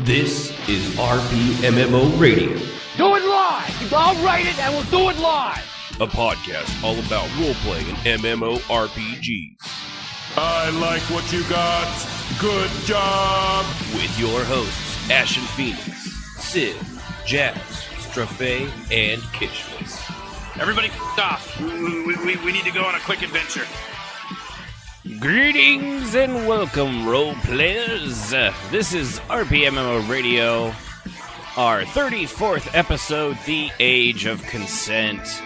This is RPMMO Radio. Do it live! I'll write it and we'll do it live! A podcast all about role-playing and MMORPGs. I like what you got. Good job! With your hosts, Ashen Phoenix, Sid, Jazz, Strafe, and Kishmas. Everybody off. We need to go on a quick adventure. Greetings and welcome, role players. This is RPMMO Radio, our 34th episode, The Age of Consent.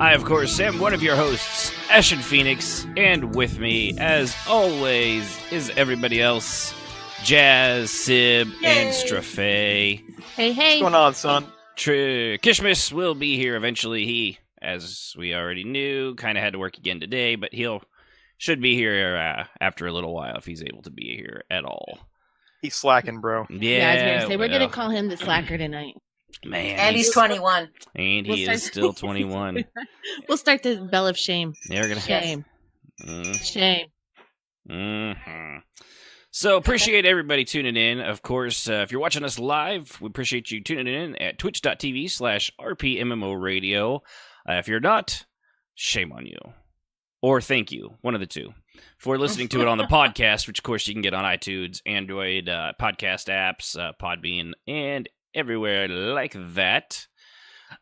I, of course, am one of your hosts, Ashen Phoenix, and with me, as always, is everybody else, Jazz, Sib, and Strafe. Hey. What's going on, son? Kishmas will be here eventually. He, as we already knew, kind of had to work again today, but should be here after a little while if he's able to be here at all. He's slacking, bro. Yeah, I was going to say, we're going to call him the slacker tonight. Man, and he's 21. And he is still 21. We'll start the bell of shame. Yeah, we're gonna shame. Shame. Mm-hmm. So appreciate everybody tuning in. Of course, if you're watching us live, we appreciate you tuning in at twitch.tv/RPMMO Radio. If you're not, shame on you. Or thank you, one of the two, for listening to it on the podcast, which, of course, you can get on iTunes, Android, podcast apps, Podbean, and everywhere like that.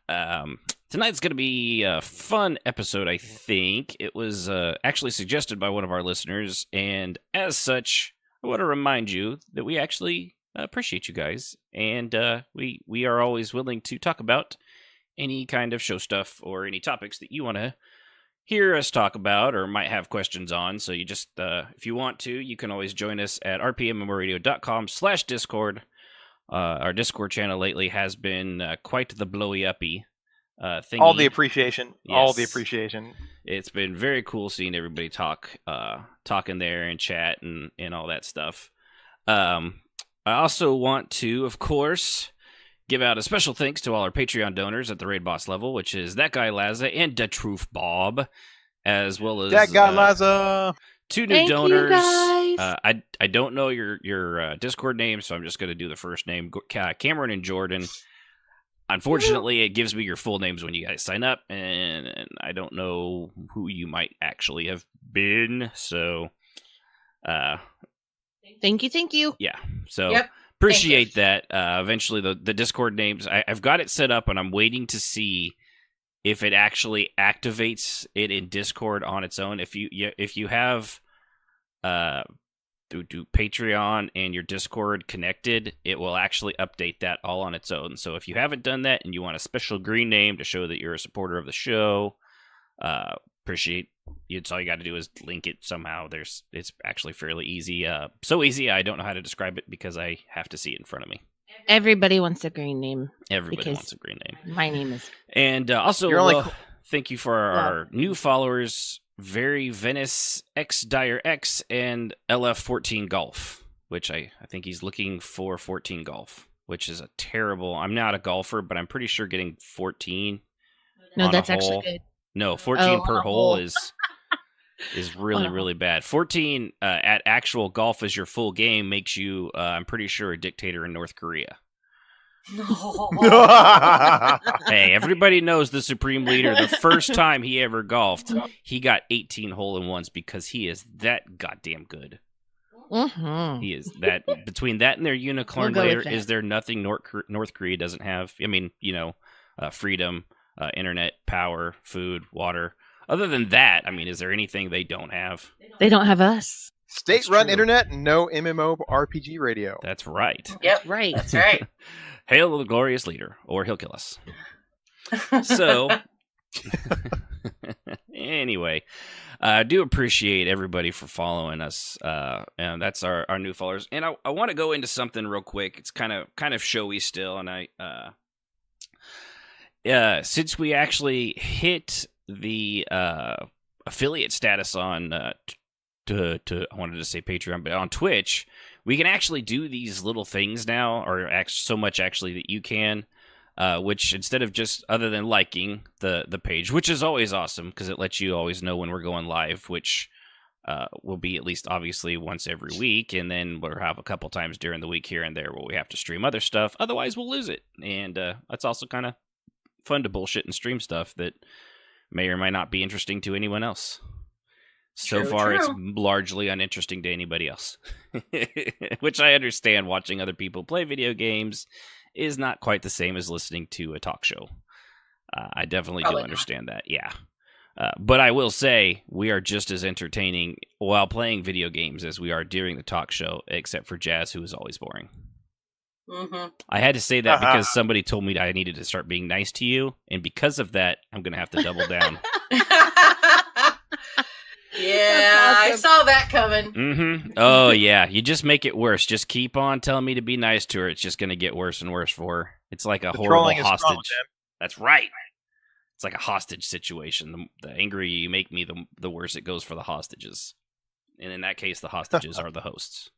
Tonight's going to be a fun episode, I think. It was actually suggested by one of our listeners, and as such, I want to remind you that we actually appreciate you guys, and we are always willing to talk about any kind of show stuff or any topics that you want to hear us talk about or might have questions on. So you just, if you want to, you can always join us at rpmmoradio.com/Discord. Our Discord channel lately has been quite the blowy-uppy thingy. All the appreciation. Yes. All the appreciation. It's been very cool seeing everybody talking there and chat and all that stuff. I also want to, of course, give out a special thanks to all our Patreon donors at the Raid Boss level, which is That Guy Laza and Da Truth Bob, as well as That Guy Laza. Two new Thank donors. You guys. I don't know your Discord name, so I'm just going to do the first name, Cameron and Jordan. Unfortunately, it gives me your full names when you guys sign up, and I don't know who you might actually have been. So, Thank you. Yeah. So. Yep. Appreciate that. Eventually, the Discord names, I've got it set up, and I'm waiting to see if it actually activates it in Discord on its own. If you have through Patreon and your Discord connected, it will actually update that all on its own. So if you haven't done that and you want a special green name to show that you're a supporter of the show, appreciate. It's all you got to do is link it somehow. It's actually fairly easy. So easy, I don't know how to describe it because I have to see it in front of me. Everybody wants a green name. Everybody wants a green name. My name is. And also, thank you for our new followers, Very Venice, X Dyer X, and LF14 Golf, which I think he's looking for 14 Golf, which is a terrible. I'm not a golfer, but I'm pretty sure getting 14. No, that's actually good. No, 14 per hole is really, really bad. 14 at actual golf as your full game makes you, I'm pretty sure, a dictator in North Korea. No. Hey, everybody knows the Supreme Leader. The first time he ever golfed, he got 18 hole-in-ones because he is that goddamn good. Mm-hmm. He is that. Between that and their unicorn layer, is there nothing North Korea doesn't have? I mean, freedom. Internet, power, food, water. Other than that, I mean, is there anything they don't have? They don't have us. State-run internet, no MMO RPG radio. That's right. Yep. Right. That's right. Hail the glorious leader, or he'll kill us. So, anyway, I do appreciate everybody for following us, and that's our new followers. And I want to go into something real quick. It's kind of showy still, and since we actually hit the affiliate status on I wanted to say Patreon, but on Twitch, we can actually do these little things now, or so much actually that you can, which instead of just other than liking the page, which is always awesome because it lets you always know when we're going live, which will be at least obviously once every week, and then we'll have a couple times during the week here and there where we have to stream other stuff. Otherwise, we'll lose it. And that's also kind of fun to bullshit and stream stuff that may or might not be interesting to anyone else. So far, it's largely uninteresting to anybody else, which I understand. Watching other people play video games is not quite the same as listening to a talk show. I definitely do understand that, yeah. But I will say, we are just as entertaining while playing video games as we are during the talk show, except for Jazz, who is always boring. Mm-hmm. I had to say that because somebody told me that I needed to start being nice to you, and because of that, I'm going to have to double down. Yeah, awesome. I saw that coming. Mm-hmm. Oh, yeah. You just make it worse. Just keep on telling me to be nice to her. It's just going to get worse and worse for her. It's like a horrible hostage. That's right. It's like a hostage situation. The angrier you make me, the worse it goes for the hostages. And in that case, the hostages are the hosts.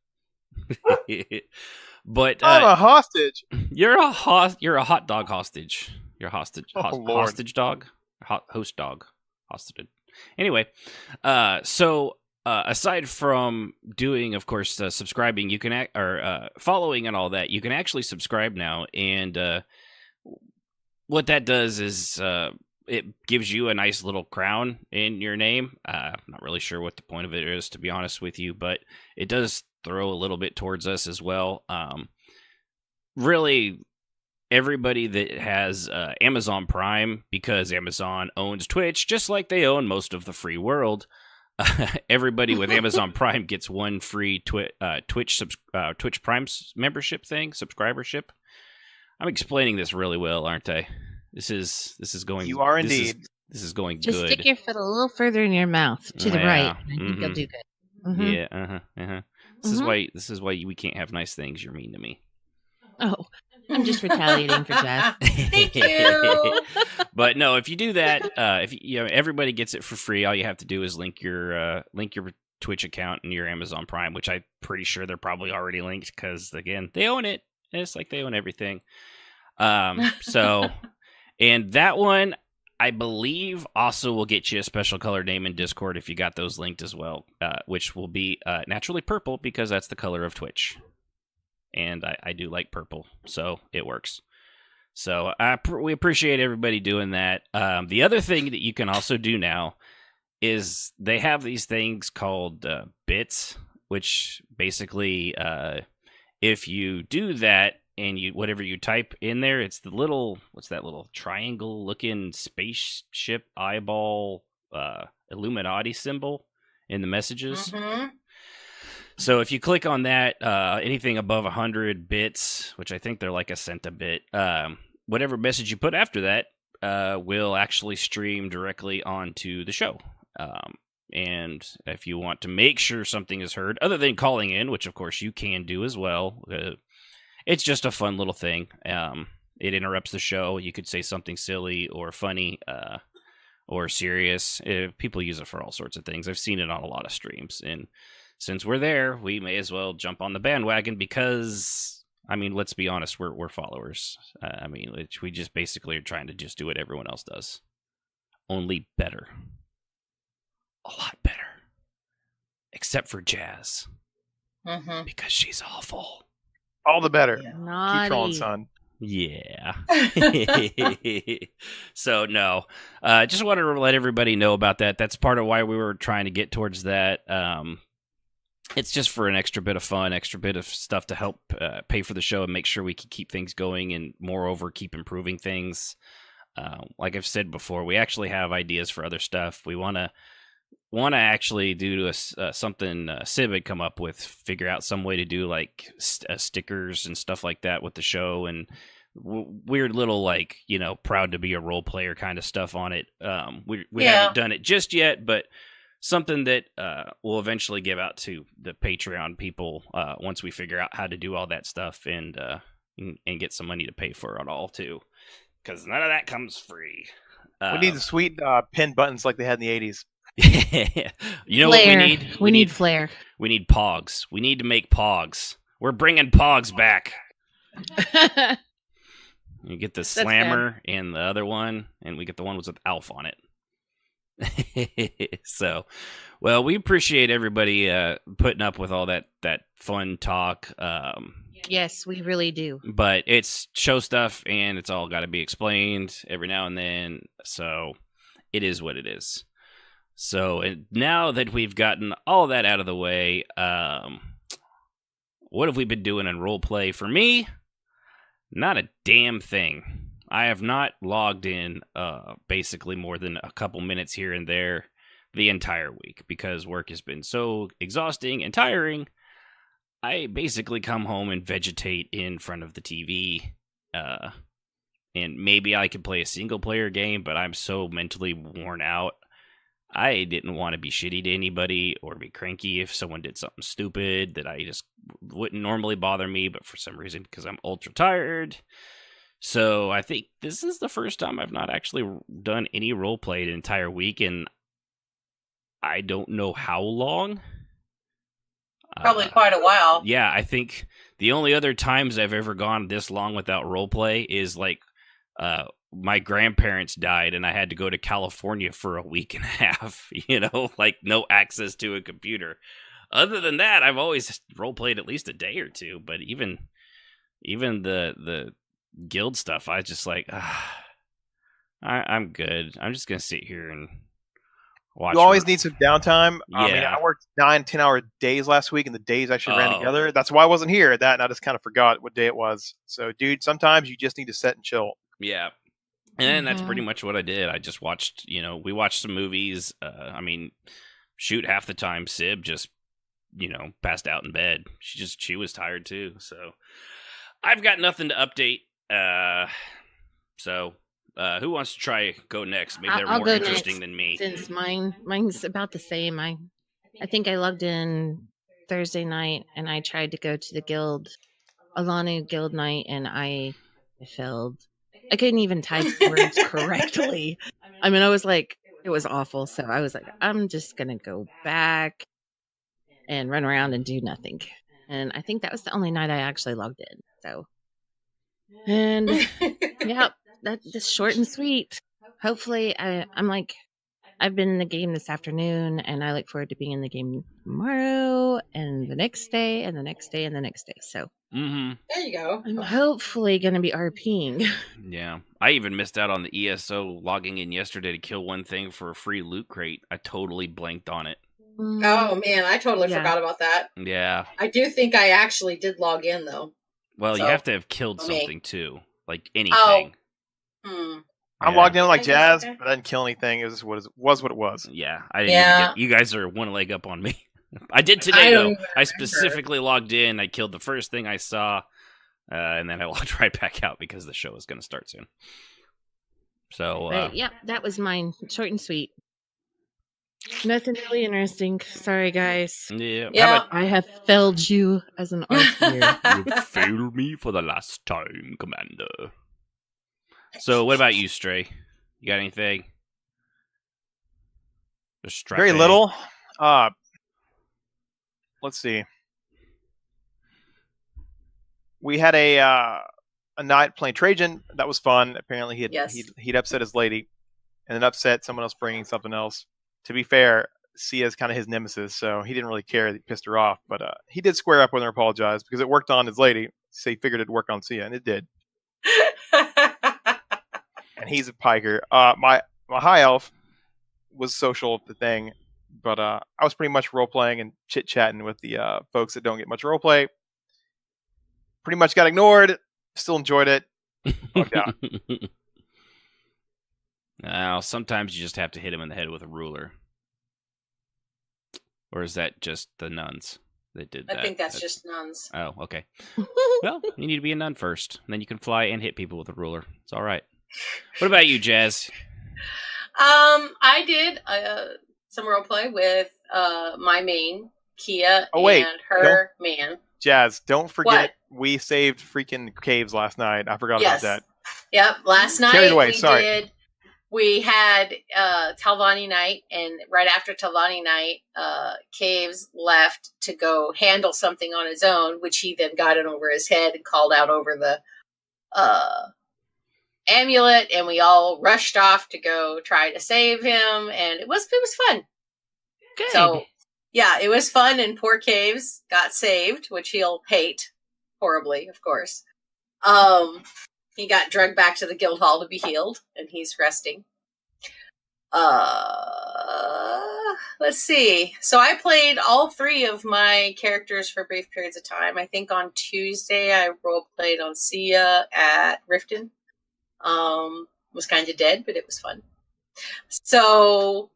But I'm a hostage. You're a hot dog hostage. You're a hostage. Hostage dog. Host dog. Hostage. Anyway, so aside from doing, of course, subscribing, you can following and all that, you can actually subscribe now, and what that does is it gives you a nice little crown in your name. I'm not really sure what the point of it is, to be honest with you, but it does throw a little bit towards us as well. Really, everybody that has Amazon Prime, because Amazon owns Twitch, just like they own most of the free world, everybody with Amazon Prime gets one free Twitch Prime membership thing, subscribership. I'm explaining this really well, aren't I? This is going. You are indeed. This is going Just good. stick your foot a little further in your mouth to the right. I think you'll do good. Mm-hmm. Yeah. This is why we can't have nice things. You're mean to me. Oh, I'm just retaliating for Jess. Thank you. But no, if you do that, if everybody gets it for free. All you have to do is link your Twitch account and your Amazon Prime, which I'm pretty sure they're probably already linked because again, they own it. And it's like they own everything. So, and that one, I believe, also will get you a special color name in Discord if you got those linked as well, which will be naturally purple because that's the color of Twitch. And I do like purple, so it works. So we appreciate everybody doing that. The other thing that you can also do now is they have these things called bits, which basically, if you do that and whatever you type in there, it's the little, what's that little triangle-looking spaceship eyeball Illuminati symbol in the messages. Mm-hmm. So if you click on that, anything above 100 bits, which I think they're like a cent a bit, whatever message you put after that will actually stream directly onto the show. And if you want to make sure something is heard, other than calling in, which of course you can do as well, it's just a fun little thing. It interrupts the show. You could say something silly or funny or serious. People use it for all sorts of things. I've seen it on a lot of streams, and since we're there, we may as well jump on the bandwagon because, I mean, let's be honest, we're followers. We just basically are trying to just do what everyone else does. Only better. A lot better. Except for Jazz. Mm-hmm. Because she's awful. All the better. Yeah. Keep trolling, son. Yeah. So, no. Just wanted to let everybody know about that. That's part of why we were trying to get towards that. It's just for an extra bit of fun, extra bit of stuff to help pay for the show and make sure we can keep things going and, moreover, keep improving things. Like I've said before, we actually have ideas for other stuff. We want to actually do something Sib had come up with, figure out some way to do like stickers and stuff like that with the show and weird little like, proud to be a role player kind of stuff on it. We haven't done it just yet, but something that we'll eventually give out to the Patreon people once we figure out how to do all that stuff and get some money to pay for it all too, because none of that comes free. We need the sweet pin buttons like they had in the 80s. You know Flair. what we need? We need flair. We need pogs. We need to make pogs. We're bringing pogs back. You get the slammer and the other one, and we get the one with Alf on it. So, well, we appreciate everybody putting up with all that fun talk. Yes, we really do. But it's show stuff, and it's all got to be explained every now and then. So it is what it is. So and now that we've gotten all that out of the way, what have we been doing in roleplay? For me, not a damn thing. I have not logged in basically more than a couple minutes here and there the entire week because work has been so exhausting and tiring. I basically come home and vegetate in front of the TV. And maybe I could play a single player game, but I'm so mentally worn out. I didn't want to be shitty to anybody or be cranky if someone did something stupid that I just wouldn't normally bother me, but for some reason, because I'm ultra tired. So I think this is the first time I've not actually done any roleplay the entire week, and I don't know how long. Probably quite a while. Yeah, I think the only other times I've ever gone this long without roleplay is like my grandparents died and I had to go to California for a week and a half, like no access to a computer. Other than that, I've always roleplayed at least a day or two, but even the guild stuff, I just like, I'm good. I'm just going to sit here and watch. You always need some downtime. Yeah. I mean, I worked 9-10 hour days last week, and the days actually ran together. That's why I wasn't here at that, and I just kind of forgot what day it was. So, dude, sometimes you just need to sit and chill. Yeah. And that's pretty much what I did. I just watched, we watched some movies. I mean, shoot, half the time Sib just, passed out in bed. She was tired too. So I've got nothing to update. So who wants to go next? Maybe they're I'll more go interesting next, than me. Since mine's about the same. I think I logged in Thursday night and I tried to go to the guild, Alanu guild night, and I failed. I couldn't even type words correctly. I mean, I was like, it was awful. So I was like, I'm just going to go back and run around and do nothing. And I think that was the only night I actually logged in. So, and yeah, that's short and sweet. Hopefully I've been in the game this afternoon and I look forward to being in the game tomorrow and the next day and the next day and the next day. So There you go. I'm hopefully going to be RPing. Yeah. I even missed out on the ESO logging in yesterday to kill one thing for a free loot crate. I totally blanked on it. Oh, man, I totally forgot about that. Yeah. I do think I actually did log in, though. Well, So, you have to have killed for me. something, too. Like anything. I'm logged in like Jazz, but I didn't kill anything. It was what it was. Yeah, I didn't even get, you guys are one leg up on me. I did today, though. I specifically logged in. I killed the first thing I saw, and then I logged right back out because the show is going to start soon. So, But yeah, that was mine. Short and sweet. Nothing really interesting. Sorry, guys. Yeah. I have failed you as an RPer. You failed me for the last time, Commander. So, what about you, Stray? You got anything? Very little. Let's see. We had a night playing Trajan. That was fun. Apparently, he'd upset his lady, and then upset someone else bringing something else. To be fair, Sia's kind of his nemesis, so he didn't really care that he pissed her off. But he did square up with her and apologize because it worked on his lady. So he figured it'd work on Sia, and it did. And he's a piker. My high elf was social at the thing, but I was pretty much role playing and chit chatting with the folks that don't get much role play. Pretty much got ignored. Still enjoyed it. Fucked out. Now, sometimes you just have to hit him in the head with a ruler. Or is that just the nuns that did that? I think that's just nuns. Oh, okay. Well, you need to be a nun first. And then you can fly and hit people with a ruler. It's all right. What about you, Jazz? I did some roleplay with my main, Kia, and her man. Jazz, don't forget we saved freaking caves last night. I forgot about that. Yep, last night Carried away, we had Talvani night, and right after Talvani night, Caves left to go handle something on his own, which he then got in over his head and called out over the amulet, and we all rushed off to go try to save him, and it was fun. Good. So yeah, it was fun, and poor Caves got saved, which he'll hate horribly, of course. He got dragged back to the guild hall to be healed, and he's resting. Let's see. So I played all 3 of my characters for brief periods of time. I think on Tuesday I role played on Sia at Riften. Was kind of dead, but it was fun. So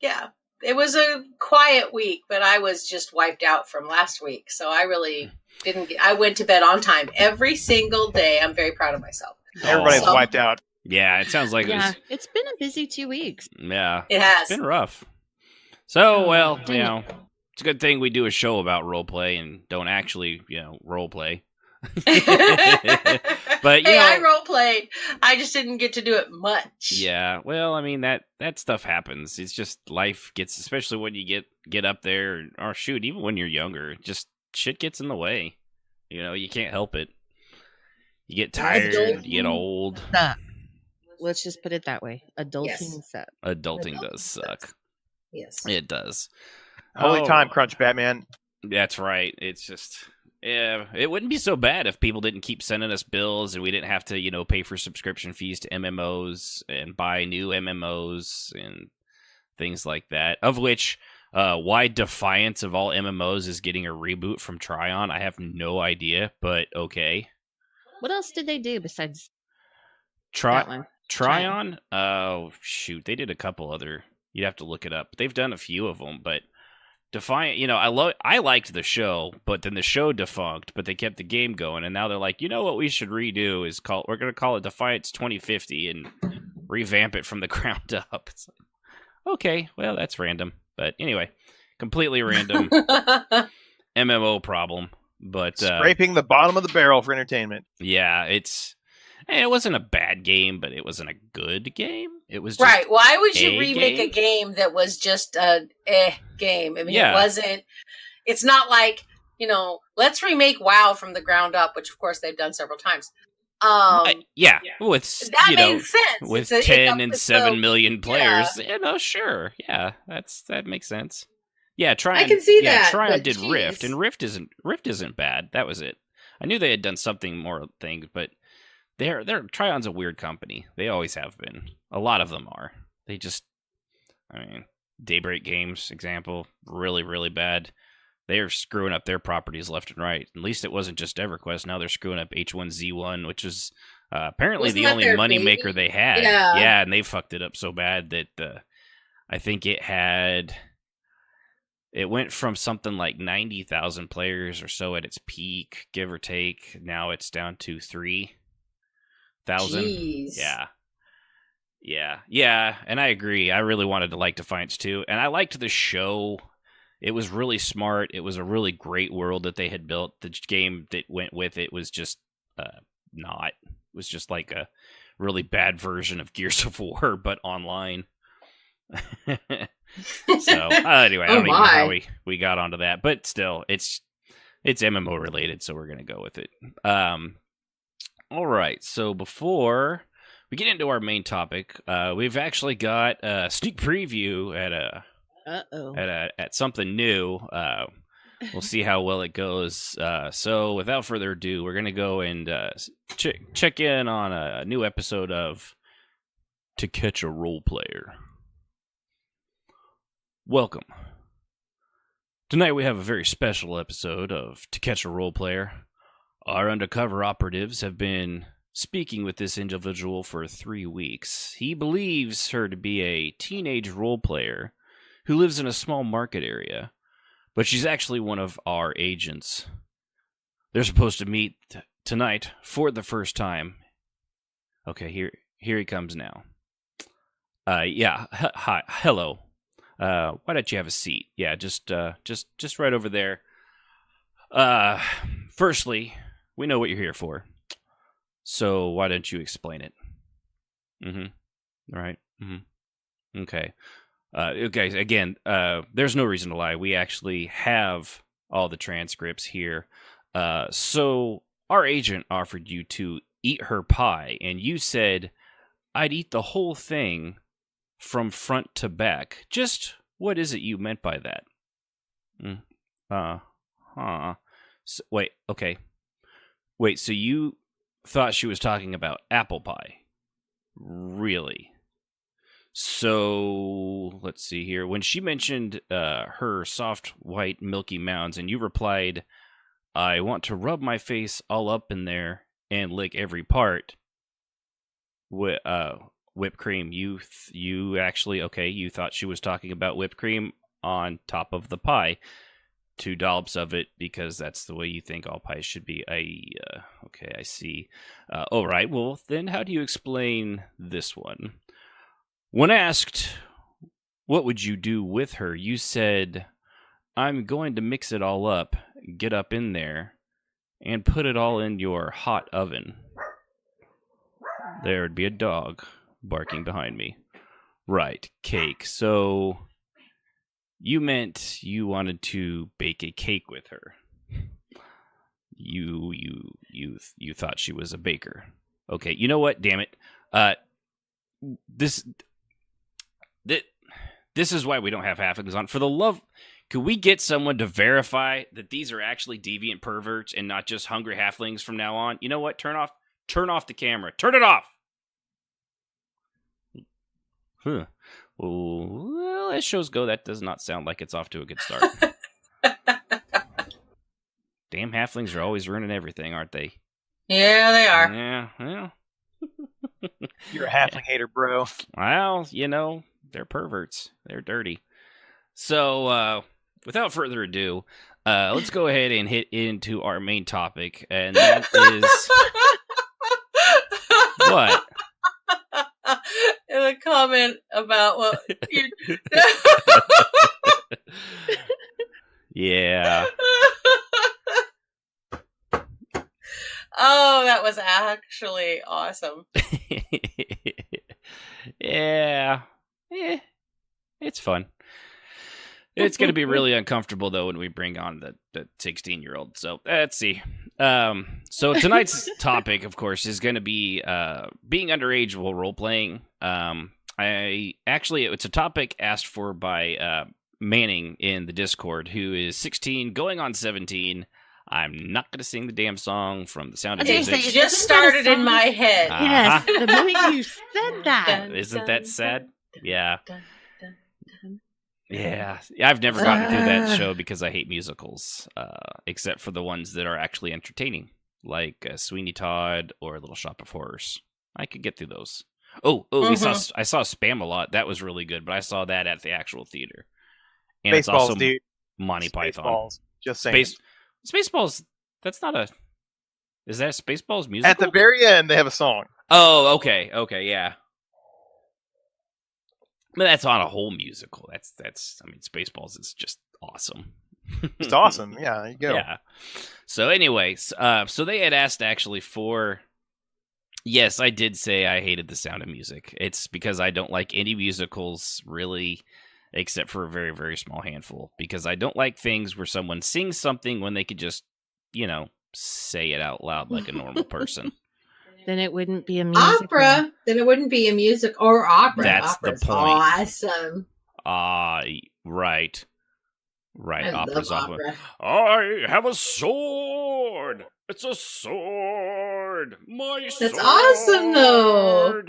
yeah, it was a quiet week, but I was just wiped out from last week. So I really I went to bed on time every single day. I'm very proud of myself. Everybody's wiped out. Yeah, it sounds like it's been a busy 2 weeks. Yeah, it has. It's been rough. So, well, you know, it's a good thing we do a show about roleplay and don't actually, role play. But I role played. I just didn't get to do it much. Yeah, well, I mean that stuff happens. It's just life gets, especially when you get up there, or shoot, even when you're younger, just shit gets in the way. You can't help it. You get tired, you get old. Let's just put it that way. Adulting sucks. Adulting does suck. Yes, it does. Holy time crunch, Batman. That's right. It's just. Yeah, it wouldn't be so bad if people didn't keep sending us bills and we didn't have to, pay for subscription fees to MMOs and buy new MMOs and things like that. Of which, why Defiance of all MMOs is getting a reboot from Tryon, I have no idea, but okay. What else did they do besides that one? Tryon? Oh, shoot. They did a couple other. You'd have to look it up. They've done a few of them, but Defiant, I liked the show, but then the show defunct, but they kept the game going, and now they're like, what we should redo is we're going to call it Defiance 2050 and revamp it from the ground up. It's like, okay, well, that's random. But anyway, completely random MMO problem. But scraping the bottom of the barrel for entertainment. Yeah, it wasn't a bad game, but it wasn't a good game. It was just right. Why would you remake a game that was just a game? I mean, It wasn't. It's not like let's remake WoW from the ground up, which of course they've done several times. With that makes sense. With 10 and 7 million players. Sure, yeah, that makes sense. Yeah, Tryon. I can see that. Tryon did geez. Rift, and Rift isn't bad. That was it. I knew they had done something more things, but. Tryon's a weird company. They always have been. A lot of them are. They just, Daybreak Games, example, really, really bad. They are screwing up their properties left and right. At least it wasn't just EverQuest. Now they're screwing up H1Z1, which is apparently the only moneymaker they had. Yeah, and they fucked it up so bad that I think it went from something like 90,000 players or so at its peak, give or take. Now it's down to 3,000. Jeez. Yeah, and I agree. I really wanted to like Defiance too, and I liked the show. It was really smart. It was a really great world that they had built. The game that went with it was just not. It was just like a really bad version of Gears of War, but online. So anyway, I don't even know how we got onto that, but still, it's MMO related, so we're gonna go with it. All right, so before we get into our main topic, we've actually got a sneak preview at something new. We'll see how well it goes. So without further ado, we're gonna go and check in on a new episode of To Catch a Roleplayer. Welcome. Tonight we have a very special episode of To Catch a Roleplayer. Our undercover operatives have been speaking with this individual for 3 weeks. He believes her to be a teenage role player who lives in a small market area, but she's actually one of our agents. They're supposed to meet tonight for the first time. Okay, here he comes now. Hi, hello. Why don't you have a seat? Yeah, just right over there. Firstly, we know what you're here for. So why don't you explain it? All right. Okay. Okay, again, there's no reason to lie. We actually have all the transcripts here. So our agent offered you to eat her pie, and you said, I'd eat the whole thing from front to back. Just what is it you meant by that? So, wait, okay. Wait, so you thought she was talking about apple pie? Really? So, let's see here. When she mentioned her soft, white, milky mounds, and you replied, I want to rub my face all up in there and lick every part. Whipped cream. You actually, okay, you thought she was talking about whipped cream on top of the pie. 2 dollops of it, because that's the way you think all pies should be. Okay, I see. All right, well, then how do you explain this one? When asked, what would you do with her, you said, I'm going to mix it all up, get up in there, and put it all in your hot oven. There'd be a dog barking behind me. Right, cake. So you meant you wanted to bake a cake with her. You thought she was a baker. Okay, you know what? Damn it. This is why we don't have halflings on. For the love, could we get someone to verify that these are actually deviant perverts and not just hungry halflings from now on? You know what? Turn off the camera. Turn it off. Huh. Well, as shows go, that does not sound like it's off to a good start. Damn halflings are always ruining everything, aren't they? Yeah, they are. Yeah, well. You're a halfling hater, bro. Well, they're perverts. They're dirty. So, without further ado, let's go ahead and hit into our main topic, and that is... What? In a comment about what you... Yeah. Oh, that was actually awesome. Yeah. It's fun. It's going to be really uncomfortable, though, when we bring on the 16-year-old. So, let's see. So tonight's topic, of course, is going to be being underage while role-playing. It's a topic asked for by Manning in the Discord, who is 16, going on 17. I'm not going to sing the damn song from The Sound of Music. It just started in my head. Yes, the minute you said that. Isn't that sad? Yeah. Yeah, I've never gotten through that show because I hate musicals, except for the ones that are actually entertaining, like Sweeney Todd or Little Shop of Horrors. I could get through those. I saw Spam-A-Lot. That was really good, but I saw that at the actual theater. And Spaceballs, it's also dude. Monty Python. Spaceballs. Just saying. Spaceballs. That's not a. Is that Spaceballs musical? At the very end, they have a song. Oh, okay, yeah. But that's not a whole musical. That's. I mean, Spaceballs is just awesome. It's awesome. Yeah, there you go. Yeah. So, anyways, so they had asked actually for. Yes, I did say I hated The Sound of Music. It's because I don't like any musicals, really, except for a very, very small handful. Because I don't like things where someone sings something when they could just, say it out loud like a normal person. Then it wouldn't be a musical. Opera. Then it wouldn't be a music or opera. That's Opera's the point. Awesome. Right. I Opera's love opera. opera. I have a sword. It's a sword. My sword. That's awesome, though.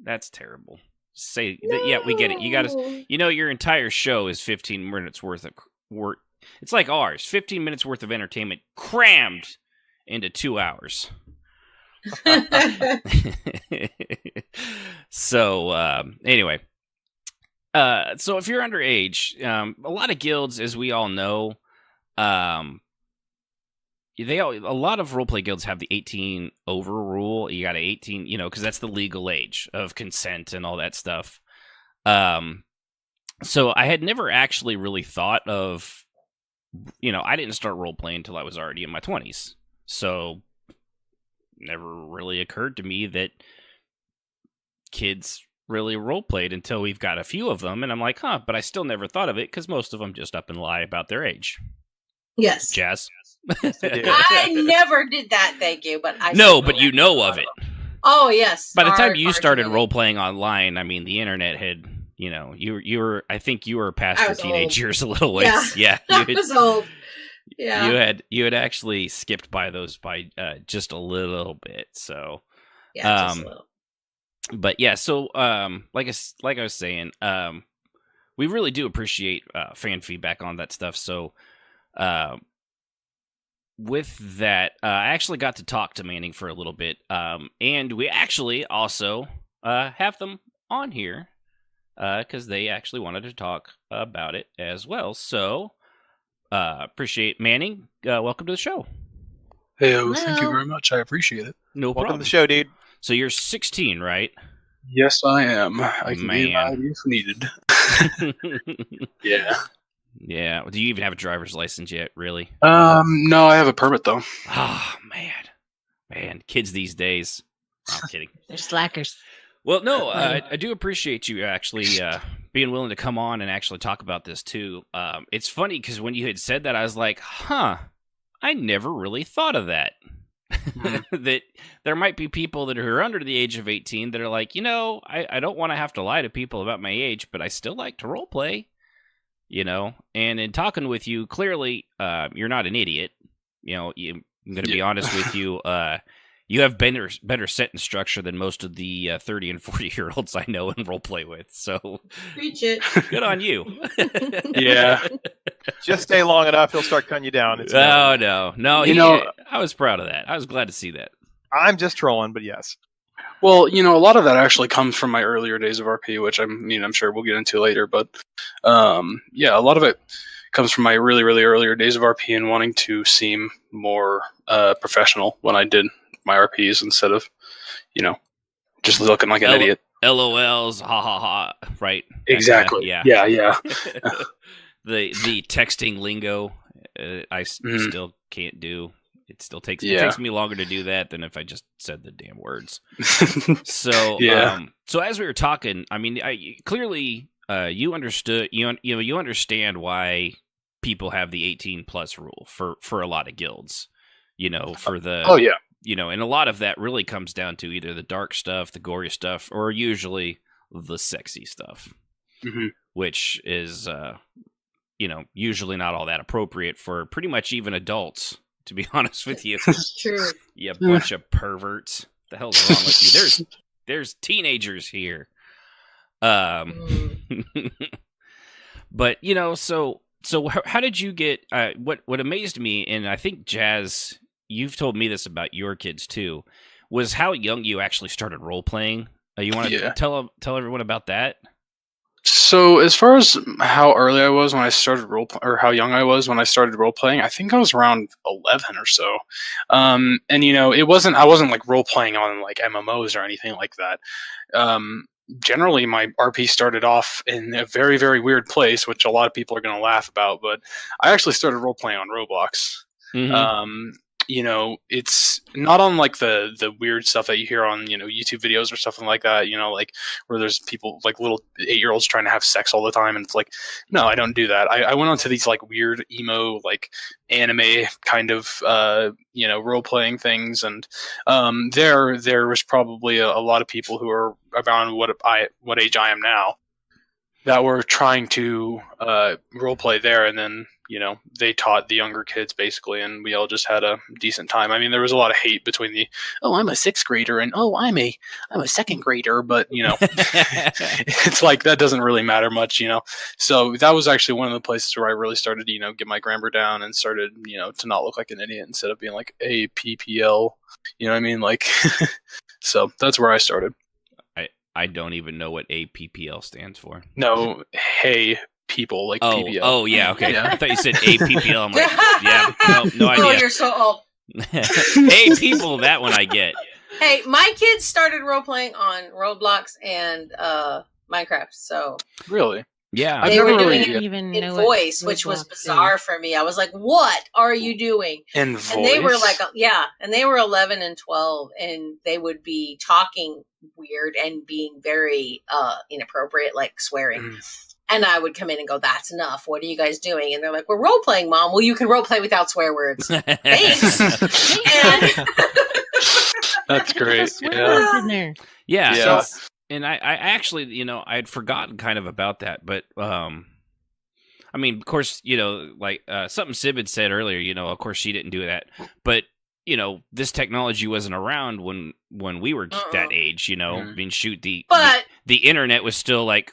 That's terrible. Say that. Yeah, we get it. You got to. Your entire show is 15 minutes worth of work. It's like ours. 15 minutes worth of entertainment crammed into 2 hours. So anyway, so if you're underage, a lot of guilds, as we all know, a lot of roleplay guilds have the 18 over rule. You got to 18, because that's the legal age of consent and all that stuff. So I had never actually really thought of, I didn't start roleplaying until I was already in my 20s. So never really occurred to me that kids really roleplayed until we've got a few of them, and I'm like, but I still never thought of it because most of them just up and lie about their age. Yes. Jazz? I never did that, thank you, but I No, but you know of it. Oh yes. By the time you started role playing online, I mean the internet had, you were. I think you were past your teenage years a little ways. Yeah, I was old. Yeah, you had actually skipped by those by just a little bit. So yeah, just a little. But yeah, so like I was saying, we really do appreciate fan feedback on that stuff. So with that, I actually got to talk to Manning for a little bit, and we actually also have them on here because they actually wanted to talk about it as well. So appreciate Manning. Welcome to the show. Hey, thank you very much. I appreciate it. No problem. Welcome to the show, dude. So you're 16, right? Yes, I am. I can be an ID if needed. Yeah. Yeah. Do you even have a driver's license yet, really? No, I have a permit, though. Oh, man. Kids these days. No, I'm kidding. They're slackers. Well, no, I do appreciate you actually being willing to come on and actually talk about this, too. It's funny, because when you had said that, I was like, I never really thought of that. That there might be people that are under the age of 18 that are like, I don't want to have to lie to people about my age, but I still like to role play. And in talking with you, clearly, you're not an idiot. I'm going to be honest with you. You have better sentence structure than most of the 30 and 40-year-olds I know and role play with. So, preach it. Good on you. Yeah. Just stay long enough, he'll start cutting you down. No. I was proud of that. I was glad to see that. I'm just trolling, but yes. Well, a lot of that actually comes from my earlier days of RP, which I'm sure we'll get into later. But yeah, a lot of it comes from my really, really earlier days of RP and wanting to seem more professional when I did my RPs instead of, just looking like an idiot. LOLs, ha ha ha, right? Exactly. Yeah. The texting lingo, I still can't do. It still takes me longer to do that than if I just said the damn words. So so as we were talking, I mean, clearly you understood you understand why people have the 18 plus rule for a lot of guilds. For the and a lot of that really comes down to either the dark stuff, the gory stuff, or usually the sexy stuff, which is usually not all that appropriate for pretty much even adults. To be honest with you, True. You bunch of perverts. The hell's wrong with you? There's teenagers here. But so how did you get? What amazed me, and I think Jazz, you've told me this about your kids too, was how young you actually started role playing. You want to tell everyone about that? So as far as how early I was when I started or how young I was when I started role playing, I think I was around 11 or so. And I wasn't like role playing on like MMOs or anything like that. Generally my RP started off in a very, very weird place, which a lot of people are going to laugh about, but I actually started role playing on Roblox. Mm-hmm. It's not on like the weird stuff that you hear on, YouTube videos or something like that, like where there's people like little 8-year-olds trying to have sex all the time. And it's like, no, I don't do that. I went on to these like weird emo, like anime kind of, role playing things. And, there was probably a lot of people who are around what age I am now that were trying to, role play there. And then, they taught the younger kids basically, and we all just had a decent time. I mean, there was a lot of hate between I'm a 6th grader and I'm a 2nd grader, but it's like that doesn't really matter much, So that was actually one of the places where I really started, get my grammar down and started, to not look like an idiot instead of being like APPL, you know what I mean? Like, so that's where I started. I don't even know what APPL stands for. No, hey. People like PPL. Oh yeah, okay. Yeah. I thought you said APPL. I'm like, no idea. Oh, you're so old. Hey, people, that one I get. Hey, my kids started role playing on Roblox and Minecraft. So really, yeah, they were doing it in voice, which was bizarre for me. I was like, "What are you doing?" In voice, and they were like, and they were 11 and 12, and they would be talking weird and being very inappropriate, like swearing. And I would come in and go, "That's enough. What are you guys doing?" And they're like, "We're role playing, Mom." "Well, you can role play without swear words." Thanks. And That's great. Swear Yeah. words in there. Yeah. Yeah. And I actually, I'd forgotten kind of about that, but I mean, of course, like something Sib had said earlier, of course she didn't do that, but this technology wasn't around when we were that age, I mean, shoot, the internet was still like,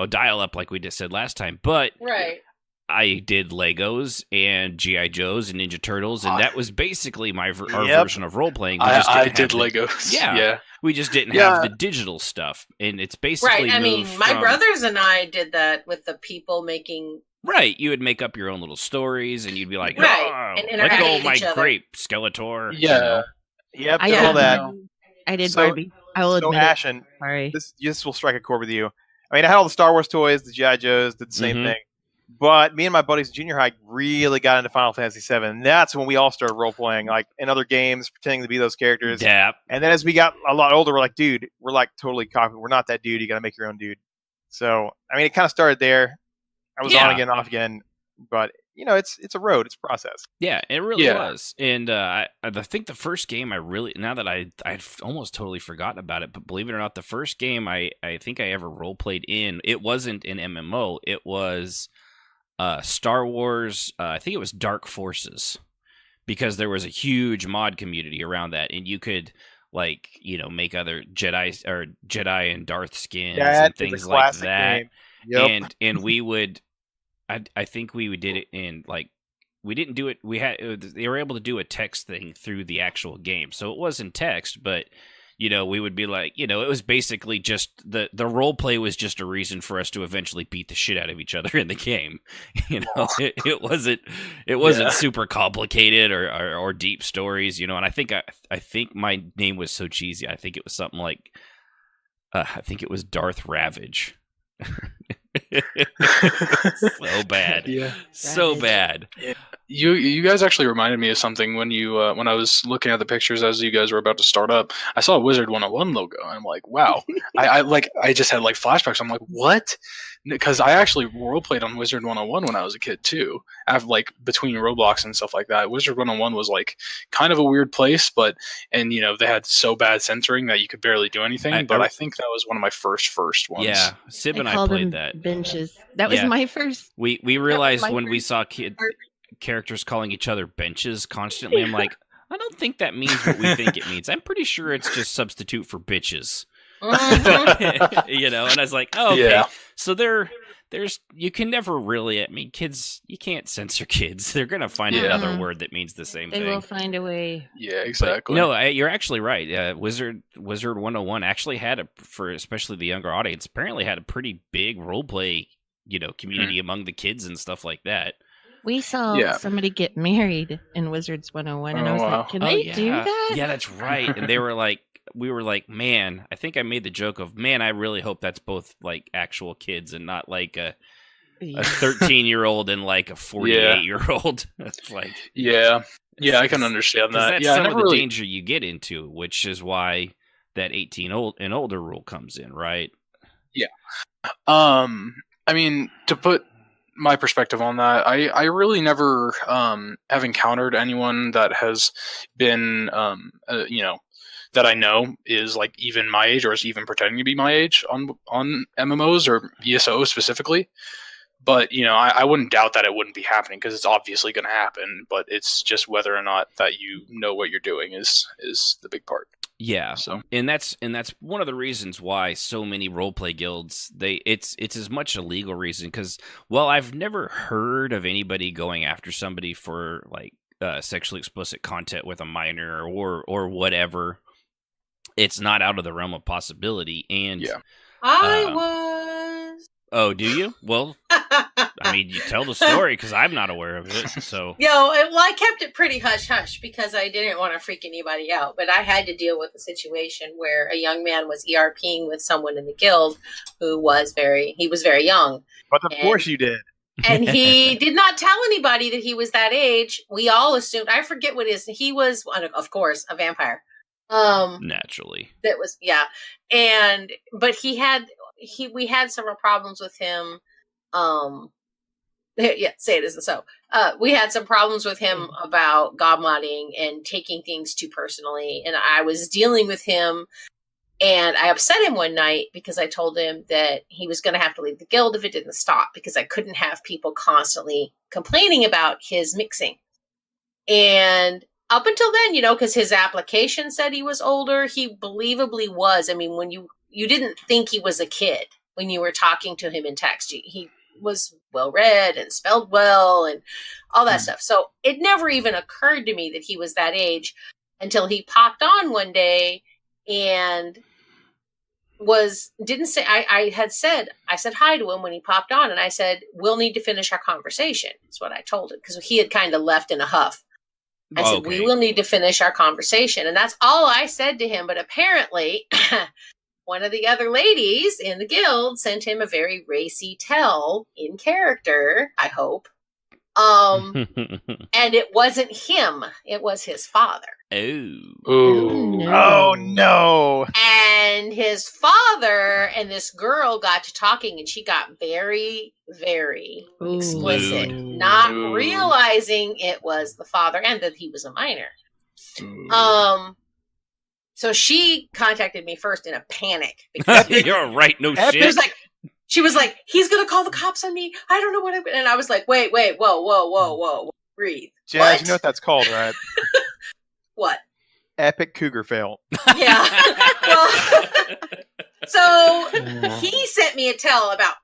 dial up like we just said last time, but right. I did Legos and G.I. Joes and Ninja Turtles, and that was basically our version of role playing. I did Legos. Yeah. We just didn't have the digital stuff, and it's basically right. I mean, my brothers and I did that with the people making. Right, you would make up your own little stories, and you'd be like, right. And let go of with my each other. grape, Skeletor. Yeah. Yep, I all that. I did So- Barbie. I will So admit it. Ashen, Sorry. this will strike a chord with you. I mean, I had all the Star Wars toys, the G.I. Joes, did the same Mhm. thing. But me and my buddies in junior high really got into Final Fantasy VII. And that's when we all started role-playing, like in other games, pretending to be those characters. Yeah. And then as we got a lot older, we're like, dude, we're like totally cocky. We're not that dude. You got to make your own dude. So, I mean, it kind of started there. I was on again, off again. But, it's a road. It's a process. Yeah, it really was. And I think the first game now that I'd almost totally forgotten about it, but believe it or not, the first game I think I ever role-played in, it wasn't an MMO. It was Star Wars, I think it was Dark Forces, because there was a huge mod community around that, and you could make other Jedi and Darth skins and things like that. Game. Yep. And we would, I think we did it in we didn't do it. They were able to do a text thing through the actual game, so it wasn't text, but. We would be like, it was basically just the role play was just a reason for us to eventually beat the shit out of each other in the game. It wasn't super complicated or deep stories, and I think my name was so cheesy. I think it was something like, I think it was Darth Ravage. So bad. Yeah. So bad. Yeah. You guys actually reminded me of something when you when I was looking at the pictures as you guys were about to start up. I saw a Wizard 101 logo and I'm like, wow. I just had like flashbacks. I'm like, what? Because I actually role played on Wizard 101 when I was a kid too. I've between Roblox and stuff like that. Wizard 101 was kind of a weird place, and they had so bad censoring that you could barely do anything. I think that was one of my first ones. Yeah, Sib and I played that. Benches. That was my first. We realized when we saw characters calling each other benches constantly. I'm like, I don't think that means what we think it means. I'm pretty sure it's just substitute for bitches. And I was like, oh, okay. Yeah. So there's you can never really. I mean, kids, you can't censor kids. They're gonna find another word that means the same thing. They will find a way. Yeah, exactly. But, you're actually right. Wizard 101 actually had for especially the younger audience. Apparently, had a pretty big role play, community among the kids and stuff like that. We saw somebody get married in Wizards 101, and I was like, can they do that? Yeah, that's right. And they were like, we were like, man, I think I made the joke of, man, I really hope that's both actual kids and not like a 13-year-old and like a 48-year-old. It's like, yeah, I can understand that. That's some of the danger you get into, which is why that 18 and older rule comes in, right? Yeah. I mean, to put my perspective on that, I really never have encountered anyone that has been that I know is even my age or is even pretending to be my age on MMOs or ESO specifically. But I wouldn't doubt that it wouldn't be happening because it's obviously going to happen. But it's just whether or not that you know what you're doing is the big part. Yeah. So and that's one of the reasons why so many roleplay guilds it's as much a legal reason because I've never heard of anybody going after somebody for sexually explicit content with a minor or whatever. It's not out of the realm of possibility. And I was. Oh, do you? Well, I mean, you tell the story because I'm not aware of it. So, I kept it pretty hush hush because I didn't want to freak anybody out. But I had to deal with a situation where a young man was ERPing with someone in the guild who was very young. But of course you did. And he did not tell anybody that he was that age. We all assumed. I forget what he was. Of course, a vampire. Naturally. That was but we had several problems with him Yeah, say it as so. We had some problems with him about gobmodding and taking things too personally, and I was dealing with him, and I upset him one night because I told him that he was going to have to leave the guild if it didn't stop, because I couldn't have people constantly complaining about his mixing. And up until then, because his application said he was older, he believably was. I mean, when you didn't think he was a kid when you were talking to him in text. He was well read and spelled well and all that stuff. So it never even occurred to me that he was that age until he popped on one day and didn't say, I said hi to him when he popped on, and I said, we'll need to finish our conversation. That's what I told him, because he had kind of left in a huff. I said, we will need to finish our conversation. And that's all I said to him. But apparently one of the other ladies in the guild sent him a very racy tell in character, I hope. And it wasn't him. It was his father. Oh, no. And his father and this girl got to talking, and she got very, very explicit, not realizing it was the father and that he was a minor. So she contacted me first in a panic. Because You're right, no shit. She was like, he's going to call the cops on me. I don't know what I'm... And I was like, wait, whoa. Breathe. Jazz, what? You know what that's called, right? What? Epic cougar fail. Yeah. Well, so he sent me a tell about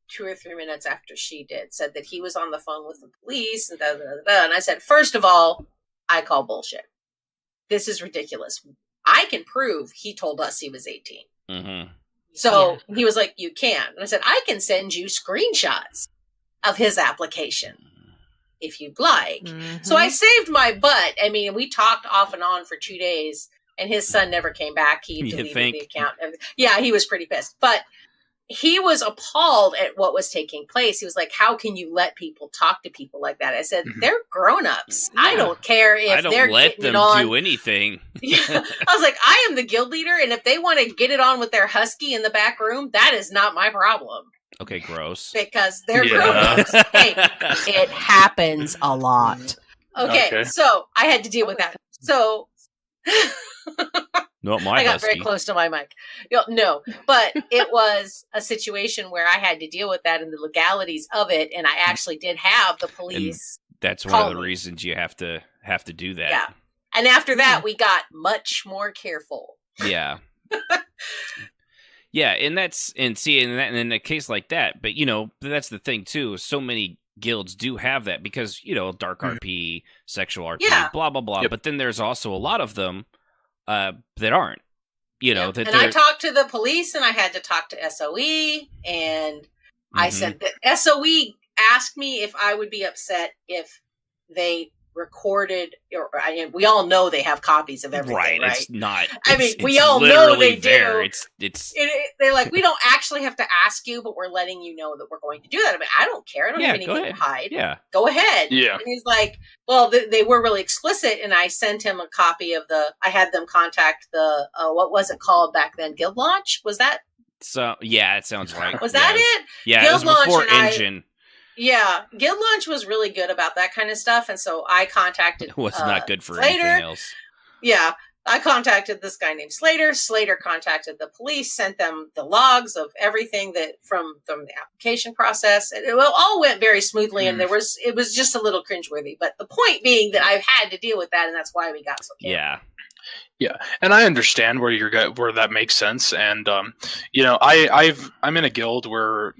2 or 3 minutes after she did, said that he was on the phone with the police and And I said, first of all, I call bullshit. This is ridiculous. I can prove he told us he was 18. Mm-hmm. So he was like, you can. And I said, I can send you screenshots of his application if you'd like. Mm-hmm. So I saved my butt. I mean, we talked off and on for 2 days, and his son never came back. He deleted the account. Yeah, he was pretty pissed. But he was appalled at what was taking place. He was like, how can you let people talk to people like that? I said, they're grown-ups. Yeah. I don't care if they're let them do anything. Yeah. I was like, I am the guild leader, and if they want to get it on with their husky in the back room, that is not my problem. Okay, gross. Because they're grown-ups. Hey, it happens a lot. Okay, so I had to deal with that. So... Not my I got husky. very close to my mic. No, but it was a situation where I had to deal with that and the legalities of it, and I actually did have the police. And that's one of the reasons you have to do that. Yeah, and after that, we got much more careful. Yeah. Yeah, and in a case like that, but that's the thing too. So many guilds do have that because dark RP, sexual RP, blah blah blah. Yep. But then there's also a lot of them that aren't. That. And I talked to the police, and I had to talk to SOE, and I said that SOE asked me if I would be upset if they recorded, or we all know they have copies of everything, right? It's not. I mean, we all know they do. They're like, we don't actually have to ask you, but we're letting you know that we're going to do that. I mean, I don't care. I don't have anything to hide. Yeah, go ahead. Yeah. And he's like, well, they were really explicit, and I sent him a copy of I had them contact the what was it called back then? Guild Launch? Was that? So yeah, it sounds right. Was that it? Yeah, Guild it was before Engine. Yeah, Guild Launch was really good about that kind of stuff, and so I contacted. It was not good for Slater. Anything else. Yeah, I contacted this guy named Slater. Slater contacted the police, sent them the logs of everything that from the application process, and it all went very smoothly. And it was just a little cringeworthy, but the point being that I've had to deal with that, and that's why we got so careful. Yeah. Yeah, and I understand where that makes sense, and I'm in a guild where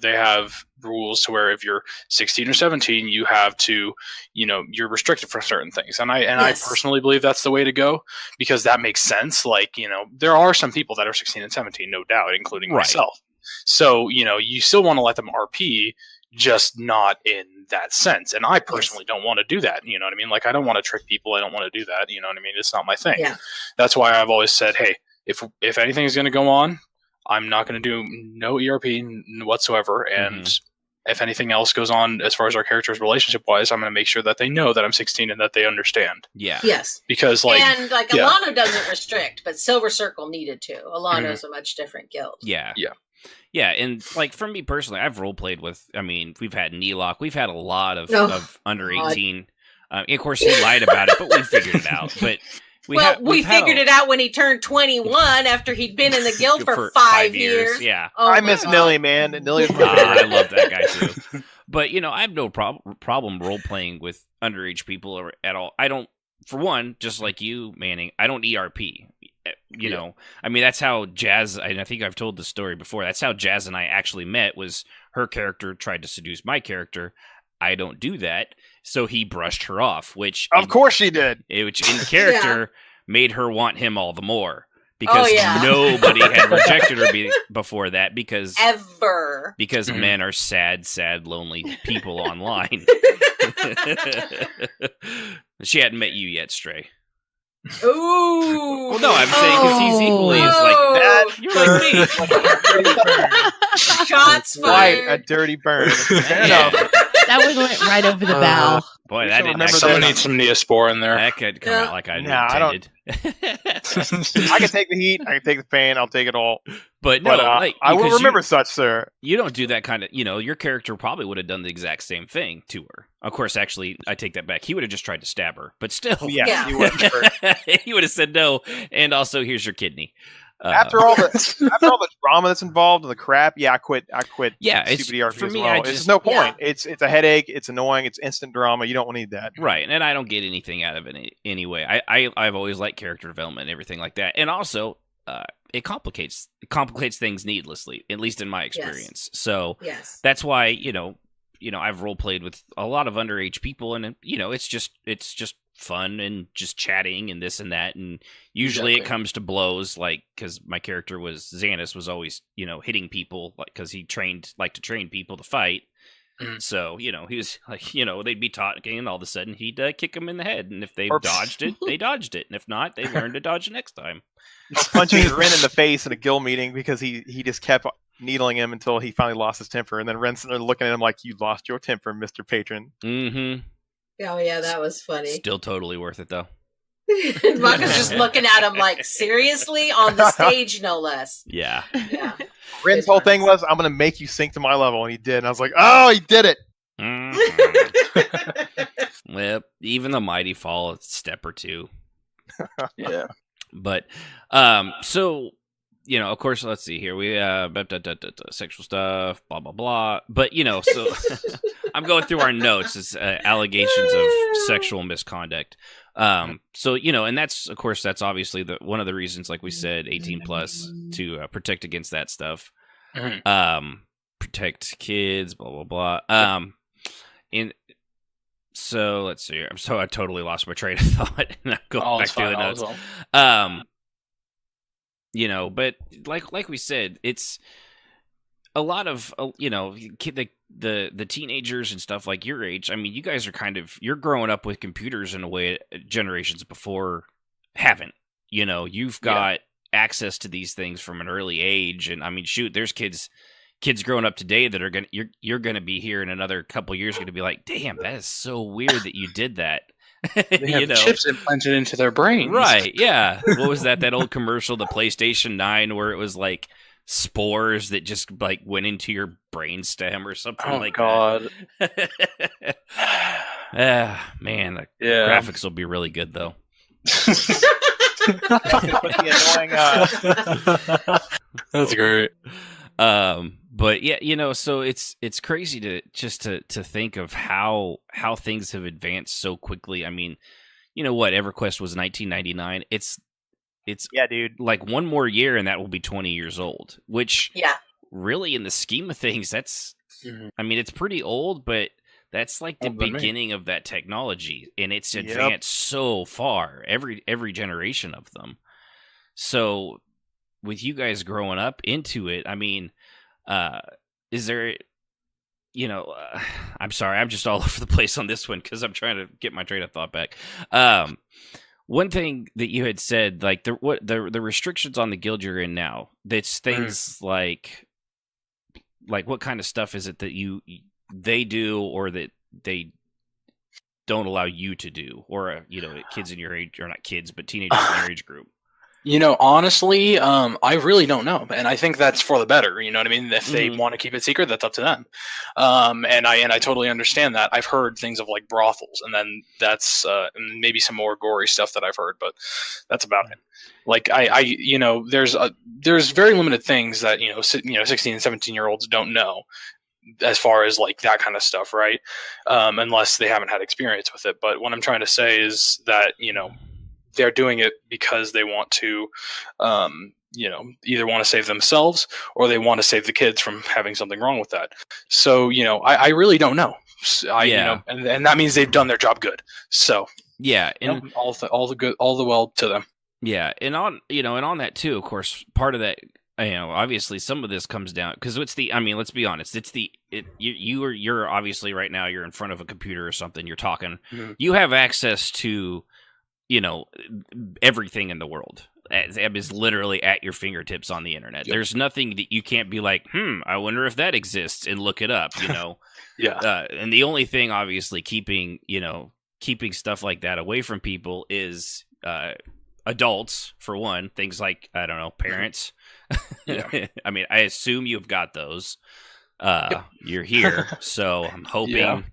they have rules to where if you're 16 or 17, you have to, you're restricted from certain things, and I personally believe that's the way to go because that makes sense. Like there are some people that are 16 and 17, no doubt, including myself. So you still want to let them RP, just not in that sense. And I personally don't want to do that. You know what I mean? Like, I don't want to trick people. I don't want to do that. You know what I mean? It's not my thing. Yeah. That's why I've always said, hey, if anything is going to go on, I'm not going to do no ERP whatsoever. And if anything else goes on as far as our characters relationship wise, I'm going to make sure that they know that I'm 16 and that they understand. Yeah. Yes. Because Alano doesn't restrict, but Silver Circle needed to. Alano's a much different guild. Yeah. Yeah. Yeah, and like for me personally, I've role played with. I mean, we've had Nelock, we've had a lot of, Oh, of under God. 18. Of course, he lied about it, but we figured it out. But we figured it out when he turned 21 after he'd been in the guild for 5 years. Yeah, Oh I my miss God. Nilly, man. Nilly's my I favorite. love that guy too. But I have no problem role playing with underage people or at all. I don't. For one, just like you, Manning, I don't ERP. You know, I mean, that's how Jazz, and I think I've told the story before, that's how Jazz and I actually met, was her character tried to seduce my character. I don't do that, so he brushed her off, which... Of course she did. Which, in character, made her want him all the more. Because Oh, yeah. nobody had rejected her before that, because... Ever. Because men are sad, lonely people online. She hadn't met you yet, Stray. Ooh. Well, no, I'm saying because he's equally as like that. You're like me. Shots Quite fired. a dirty burn. Fair enough. That one went right over the bow. Boy, We that shall didn't remember actually... Someone needs some Neospore in there. That could come out like I Nah, I don't- intended. I can take the heat. I can take the pain. I'll take it all. But no, But like, I will because remember such, sir. You don't do that kind of, your character probably would have done the exact same thing to her. Of course, actually, I take that back. He would have just tried to stab her, but still. Yes, Yeah. you would. He would have said no, and also, here's your kidney. After all the drama that's involved and the crap, I quit. Yeah, it's, stupid ERP for as me, well. I It's just, just no point. It's a headache. It's annoying. It's instant drama. You don't need that. right, and I don't get anything out of it anyway. I've always liked character development and everything like that, and also it complicates things needlessly, at least in my experience. So Yes. that's why I've role played with a lot of underage people, and it's just fun and just chatting and this and that, and usually it comes to blows, like because my character Xanis was always hitting people, like because he liked to train people to fight. So he was like they'd be talking, and all of a sudden he'd kick them in the head, and if they dodged it, they dodged it, and if not, they learned to dodge it next time. Punching Ren in the face in a guild meeting because he just kept needling him until he finally lost his temper, and then Ren's sitting there looking at him like, "You lost your temper, Mr. Patron." Mm-hmm. Oh yeah, that was funny. Still totally worth it though. Maka's just looking at him like, seriously? On the stage, no less. Yeah. Yeah. Ren's whole thing was, "I'm going to make you sink to my level," and he did. And I was like, "Oh, he did it!" Mm-hmm. Well, even the mighty fall a step or two. Yeah. But so of course, let's see here. We sexual stuff, blah blah blah. But so I'm going through our notes. It's allegations of sexual misconduct. So and that's of course that's obviously one of the reasons, like we said, 18 plus to protect against that stuff. Mhm. Protect kids, blah blah blah. And so let's see here. So I totally lost my train of thought, and I'm going back to the notes. But like we said, it's a lot of the teenagers and stuff like your age. I mean, you guys are you're growing up with computers in a way generations before haven't. You've got access to these things from an early age, and I mean, shoot, there's kids growing up today that are you're gonna be here in another couple years going to be like, damn, that is so weird that you did that. They have chips implanted into their brains. Right, yeah. What was that old commercial, the PlayStation 9, where it was like spores that just like went into your brainstem or something like God. that? Man, the graphics will be really good though. That's great. But yeah, so it's crazy to think of how things have advanced so quickly. I mean, what, EverQuest was 1999. It's yeah, dude. Like one more year and that will be 20 years old, which really in the scheme of things, that's I mean, it's pretty old, but that's like the beginning of that technology, and it's advanced so far every generation of them. So with you guys growing up into it, I mean, is there, I'm sorry, I'm just all over the place on this one because I'm trying to get my train of thought back. One thing that you had said, like the restrictions on the guild you're in now, that's things like what kind of stuff is it that they do or that they don't allow you to do, or kids in your age, or not kids, but teenagers in your age group? Honestly, I really don't know, and I think that's for the better. You know what I mean? If they want to keep it secret, that's up to them. And I totally understand that. I've heard things of like brothels, and then that's maybe some more gory stuff that I've heard, but that's about it. Like there's very limited things that 16 and 17-year-olds don't know as far as like that kind of stuff, right? Unless they haven't had experience with it. But what I'm trying to say is that they're doing it because they want to, either want to save themselves or they want to save the kids from having something wrong with that. So, I really don't know. And that means they've done their job good. So, yeah, and all the good, all the well to them. Yeah, and on that too, of course, part of that, obviously some of this comes down because let's be honest, you're obviously right now you're in front of a computer or something, you're talking, you have access to everything in the world. It is literally at your fingertips on the internet. Yep. There's nothing that you can't be like, I wonder if that exists and look it up, Yeah. And the only thing obviously keeping stuff like that away from people is adults, for one, things like, I don't know, parents. Yeah. I mean, I assume you've got those. You're here, so I'm hoping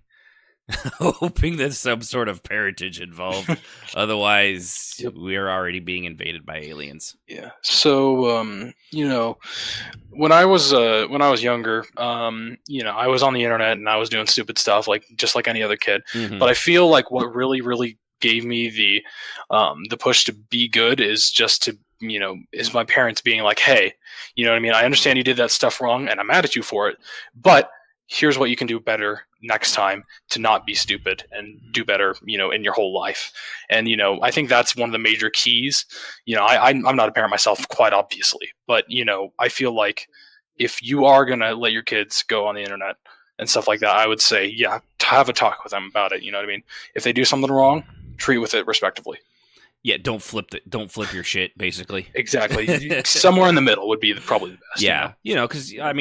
hoping there's some sort of parentage involved. Otherwise, we are already being invaded by aliens. Yeah. So, when I was younger, I was on the internet and I was doing stupid stuff, just like any other kid. Mm-hmm. But I feel like what really, really gave me the push to be good is just to, is my parents being like, hey, you know what I mean? I understand you did that stuff wrong and I'm mad at you for it, but here's what you can do better next time to not be stupid and do better, in your whole life. And, I think that's one of the major keys. I'm not a parent myself, quite obviously, but, I feel like if you are going to let your kids go on the internet and stuff like that, I would say, have a talk with them about it. You know what I mean? If they do something wrong, treat with it respectively. Yeah, don't flip your shit, basically. Exactly. Somewhere in the middle would be probably the best. Yeah, because I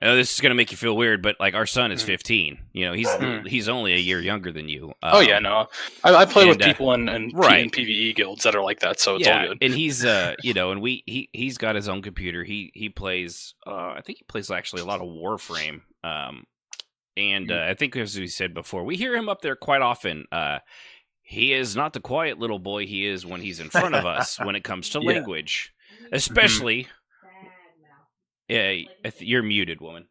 know this is gonna make you feel weird, but like our son is 15. He's only a year younger than you. I play with people in PvE guilds that are like that, so it's all good. And he's and he's got his own computer. He plays. I think he plays actually a lot of Warframe. I think as we said before, we hear him up there quite often. He is not the quiet little boy he is when he's in front of us when it comes to language, especially. Yeah, you're muted, woman.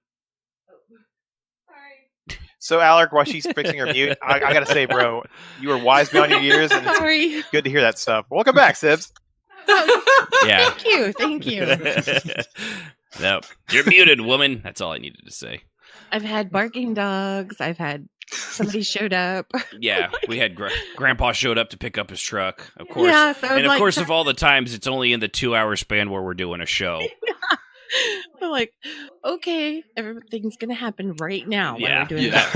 So, Alec, while she's fixing her mute, I gotta say, bro, you were wise beyond your years, and it's good to hear that stuff. Welcome back, Sibs. Yeah. Thank you. No, you're muted, woman. That's all I needed to say. I've had barking dogs. I've had somebody showed up. Yeah, we had Grandpa showed up to pick up his truck, of course. Yeah, so and of course, of all the times, it's only in the 2-hour span where we're doing a show. I'm like, okay, everything's gonna happen right now. Yeah,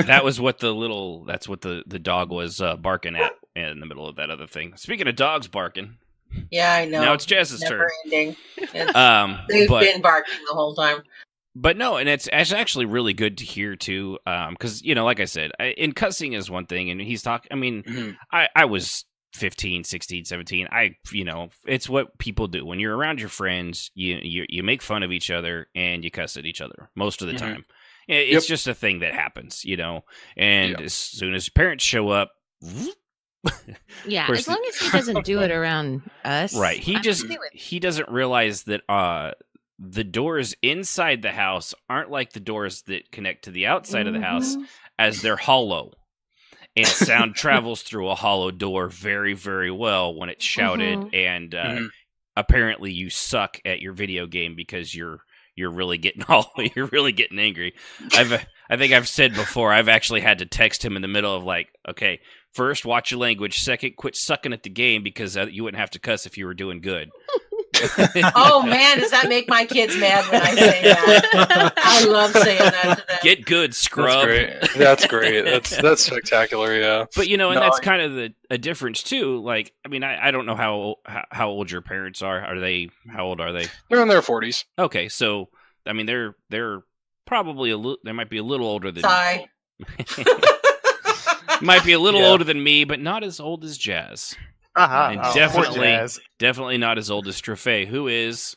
that was what that's what the dog was barking at in the middle of that other thing. Speaking of dogs barking, yeah, I know. Now it's Jazz's Never turn. Ending. They've been barking the whole time. But no, and it's actually really good to hear too, because like I said, in cussing is one thing, and he's talking. I mean, I was 15, 16, 17. It's what people do when you're around your friends. You make fun of each other and you cuss at each other most of the time. It's just a thing that happens, And as soon as parents show up, yeah, as long as he doesn't do it around us, right? He doesn't realize that the doors inside the house aren't like the doors that connect to the outside of the house, as they're hollow. And sound travels through a hollow door very, very well when it's shouted. And apparently, you suck at your video game because you're really getting you're really getting angry. I think I've said before, I've actually had to text him in the middle of like, okay, first, watch your language. Second, quit sucking at the game because you wouldn't have to cuss if you were doing good. Oh man, does that make my kids mad when I say that? I love saying that to them. Get good, scrub. That's great. That's spectacular. Yeah. But that's kind of a difference too. Like, I mean, I don't know how old your parents are. How old are they? They're in their 40s. Okay, so I mean, they're probably they might be a little older than. Sigh. Might be a little older than me, but not as old as Jazz. And poor Jazz. definitely not as old as Strophe, who is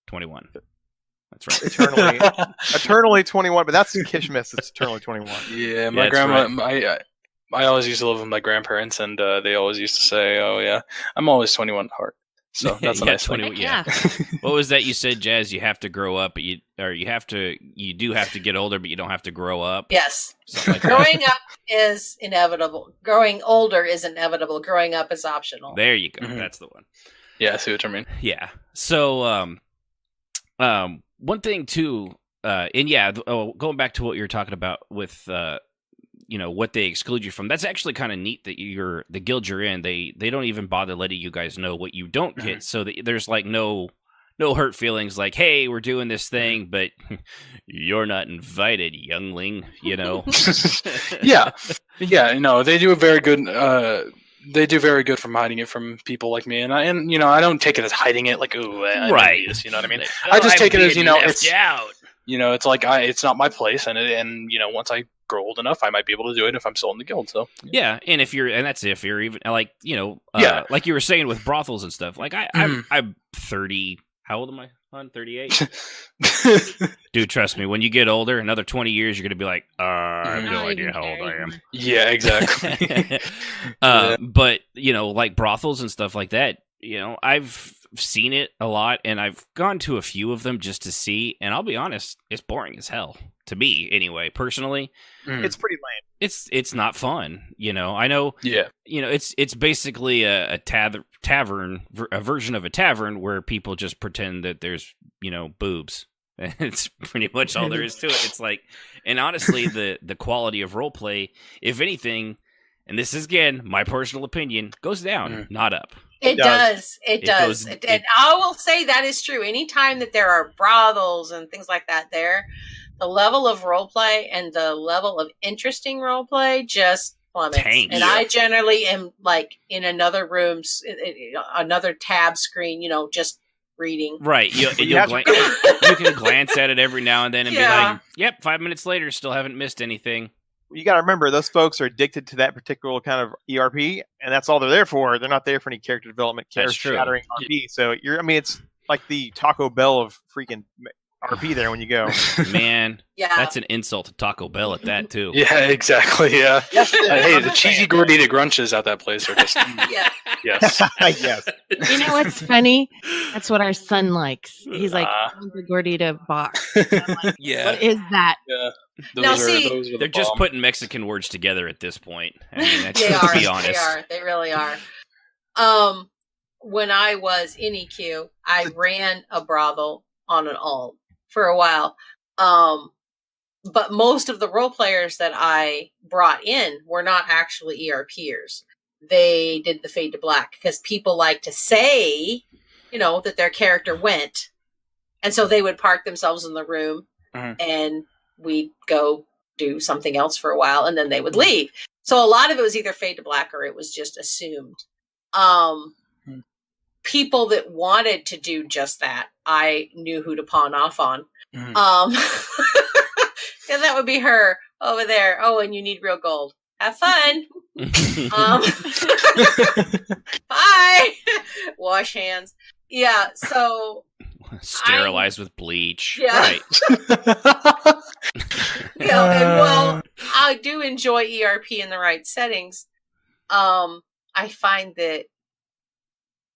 21. That's right. Eternally 21, but that's Kishmis. It's eternally 21. Yeah, my grandma. I always used to live with my grandparents, and they always used to say, "Oh yeah, I'm always 21 at heart." So that's a nice 21. Yeah. What was that you said, Jazz? You have to grow up, but you do have to get older, but you don't have to grow up. Yes. Like growing up is inevitable. Growing older is inevitable. Growing up is optional. There you go. Mm-hmm. That's the one. Yeah, I see what you mean. Yeah. So, one thing too, going back to what you were talking about with, what they exclude you from. That's actually kind of neat that the guild you're in. They don't even bother letting you guys know what you don't get, so that there's like no hurt feelings. Like, hey, we're doing this thing, but you're not invited, youngling. Yeah. No, they do a very good. They do very good from hiding it from people like me, and I don't take it as hiding it like, ooh, right. You know what I mean? I just take it as it's out. It's like it's not my place, and once I grow old enough, I might be able to do it if I'm still in the guild. So yeah, and if you're even like like you were saying with brothels and stuff. Like I'm 30. How old am I? I'm 38. Dude, trust me. When you get older, another 20 years, you're gonna be like, I have no idea how old I am. Yeah, exactly. But like brothels and stuff like that. I've seen it a lot, and I've gone to a few of them just to see. And I'll be honest, it's boring as hell to me, anyway. Personally, it's pretty lame. It's not fun. I know. Yeah. It's basically a tavern, a version of a tavern where people just pretend that there's boobs. It's pretty much all there is to it. It's like, and honestly, the quality of roleplay, if anything, and this is again my personal opinion, goes down, not up. It does. And I will say that is true. Anytime that there are brothels and things like that the level of roleplay and the level of interesting roleplay just plummets. And I generally am like in another room, another tab screen, just reading. Right. You can glance at it every now and then and be like, yep, 5 minutes later, still haven't missed anything. You got to remember, those folks are addicted to that particular kind of ERP, and that's all they're there for. They're not there for any character development, shattering RP. So it's like the Taco Bell of freaking RP there when you go. Man, that's an insult to Taco Bell at that too. Yeah, exactly. Yeah. Hey, the cheesy gordita grunches at that place are just yes. Yes. You know what's funny? That's what our son likes. He's like, the gordita box. Like, what is that? Yeah. Those are they're just putting Mexican words together at this point. I mean, that's, they to are. Be honest. They are. They really are. When I was in EQ, I ran a brothel on an alt for a while. But most of the role players that I brought in were not actually ERPers. They did the fade to black because people like to say, that their character went. And so they would park themselves in the room and we'd go do something else for a while and then they would leave. So a lot of it was either fade to black or it was just assumed. People that wanted to do just that, I knew who to pawn off on. And that would be her over there. Oh, and you need real gold. Have fun. Bye. Wash hands. Yeah. So sterilize with bleach. Yeah. Right. And I do enjoy ERP in the right settings. I find that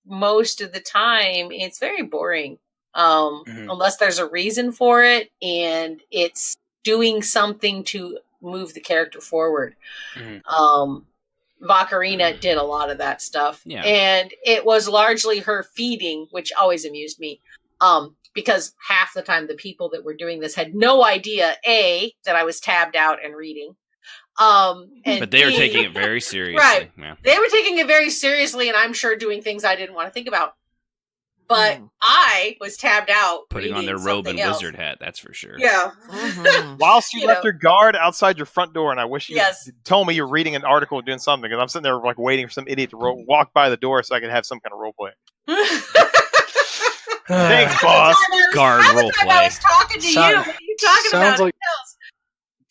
most of the time it's very boring. Unless there's a reason for it and it's doing something to move the character forward. Vakarina did a lot of that stuff. Yeah. And it was largely her feeding, which always amused me. Because half the time the people that were doing this had no idea, A, that I was tabbed out and reading. But they were taking it very seriously. Right. Yeah. They were taking it very seriously and I'm sure doing things I didn't want to think about. But I was tabbed out. Putting on their robe and wizard hat, that's for sure. Yeah. Whilst you left your guard outside your front door, and I wish you told me you're reading an article or doing something, because I'm sitting there like waiting for some idiot to walk by the door so I can have some kind of role play. Thanks, boss. Guard role play. I was talking to you. What are you talking about?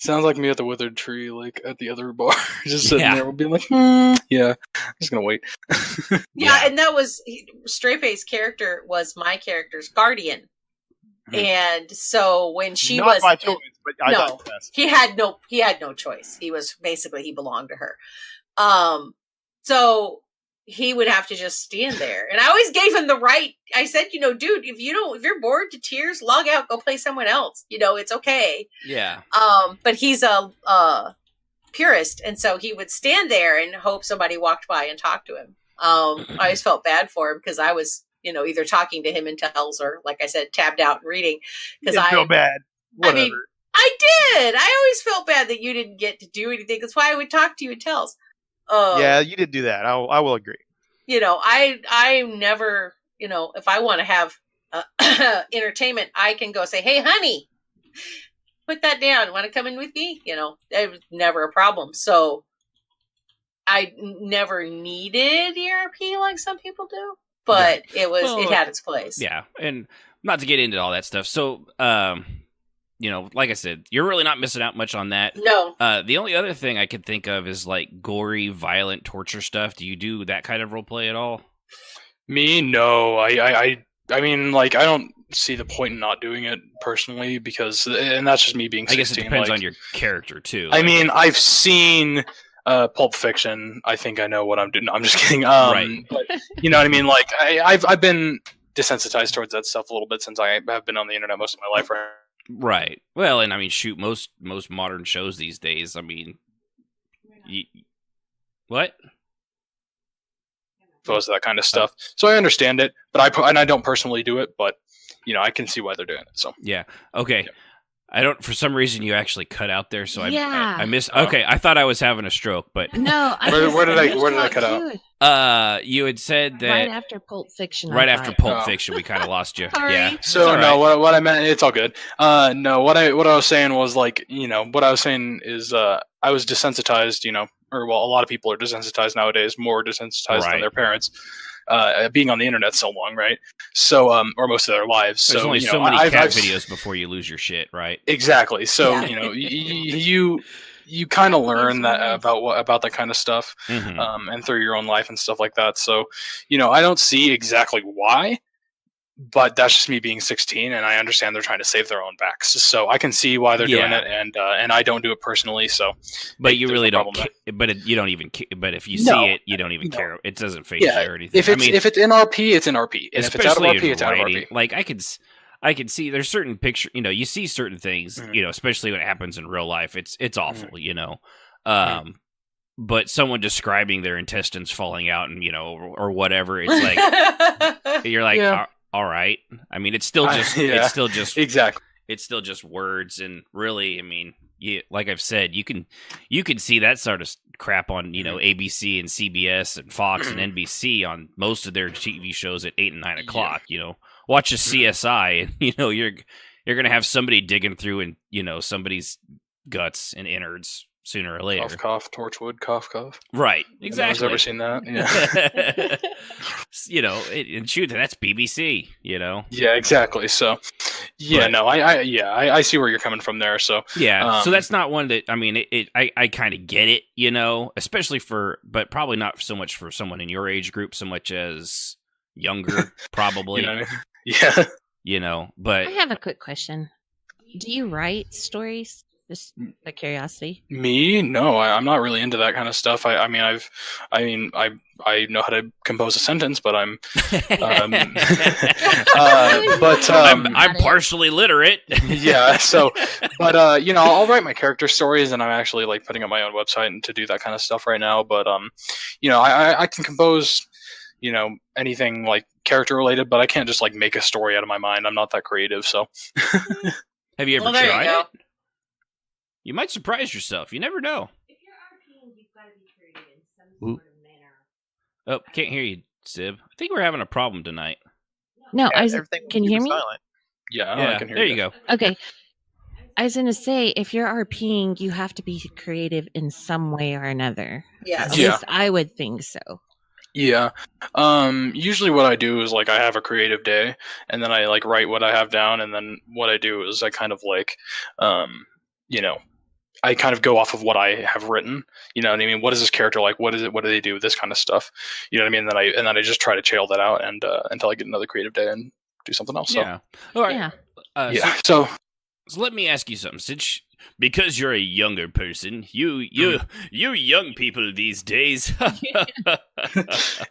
Sounds like me at the withered tree, like at the other bar, just sitting Yeah. there, being like, yeah, I'm just gonna wait. Yeah, and that was Strayface's character was my character's guardian, and so when she Not was my choice, but I no, digress. he had no choice. He was basically he belonged to her. So he would have to just stand there, and I always gave him the right. I said, dude, if you're bored to tears, log out, go play someone else. It's okay. Yeah. But he's a purist, and so he would stand there and hope somebody walked by and talked to him. I always felt bad for him because I was, either talking to him in tells or, like I said, tabbed out and reading. Because I feel bad. Whatever. I mean, I did. I always felt bad that you didn't get to do anything. That's why I would talk to you in tells. Yeah, you did do that. I will agree. I never, if I want to have entertainment, I can go say, hey, honey, put that down. Want to come in with me? It was never a problem. So I never needed ERP like some people do, but it had its place. Yeah. And not to get into all that stuff. So, like I said, you're really not missing out much on that. No. The only other thing I could think of is like gory, violent torture stuff. Do you do that kind of role play at all? Me, no. I mean, like, I don't see the point in not doing it personally because, and that's just me being 16. I guess it depends on your character too. I mean, I've seen Pulp Fiction. I think I know what I'm doing. No, I'm just kidding. Right. But you know what I mean? Like, I've been desensitized towards that stuff a little bit since I have been on the internet most of my life. Right. Well, and I mean, shoot, most modern shows these days. I mean, what? Most of that kind of stuff. So I understand it, but I don't personally do it, but I can see why they're doing it. So yeah. Okay. Yeah. I don't. For some reason, you actually cut out there, so I missed. Oh. Okay, I thought I was having a stroke, but no. Where did I cut out? You had said that right after Pulp Fiction. Right after Pulp Fiction, we kind of lost you. Sorry. Yeah. So no, what I meant, it's all good. No, what I was saying was like, what I was saying is, I was desensitized, or well, a lot of people are desensitized nowadays, more desensitized than their parents. Being on the internet so long, right? So, or most of their lives. There's so only so many cat videos before you lose your shit, right? Exactly. So you kind of learn that about that kind of stuff, and through your own life and stuff like that. So, I don't see exactly why, but that's just me being 16, and I understand they're trying to save their own backs. So I can see why they're doing it, and I don't do it personally. So, but you really don't. You don't even. But if you see it, you don't even care. It doesn't phase you or anything. If it's in RP, it's in RP. And if it's out of RP, it's out of RP. Like I could see there's certain picture. You see certain things. Especially when it happens in real life. It's awful. But someone describing their intestines falling out and or whatever, it's like you're like. All right. I mean, it's still just exactly. It's still just words, and really, I mean, like I've said, you can see that sort of crap on ABC and CBS and Fox and NBC on most of their TV shows at 8 and 9 o'clock. Watch a CSI, and you're gonna have somebody digging through and somebody's guts and innards sooner or later. Cough, cough, Torchwood, cough, cough. Right, exactly. I've ever seen that. Yeah. And shoot, that's BBC. Yeah, exactly. So, I see where you're coming from there. So, yeah. So that's not one that I mean. I kind of get it. Especially but probably not so much for someone in your age group, so much as younger, probably. Yeah. But I have a quick question. Do you write stories? Just by curiosity. Me? No, I'm not really into that kind of stuff. I know how to compose a sentence, but I'm I'm partially literate. Yeah. So, but I'll write my character stories, and I'm actually like putting up my own website and to do that kind of stuff right now. But I can compose, anything like character related, but I can't just like make a story out of my mind. I'm not that creative. So, have you ever tried it? You might surprise yourself. You never know. If you're RPing, you've got to be creative in some sort of manner. Oh, can't hear you, Sib. I think we're having a problem tonight. No, can you hear me? Silent. Yeah, I can hear there you. You go. Okay. I was going to say, if you're RPing, you have to be creative in some way or another. Yes. At least I would think so. Yeah. Usually what I do is like I have a creative day, and then I like write what I have down, and then what I do is I kind of like I kind of go off of what I have written. You know what I mean? What is this character like? What is it? What do they do? This kind of stuff. You know what I mean? And then I just try to trail that out and until I get another creative day and do something else. Yeah. All right. Yeah. So let me ask you something, since because you're a younger person, you young people these days.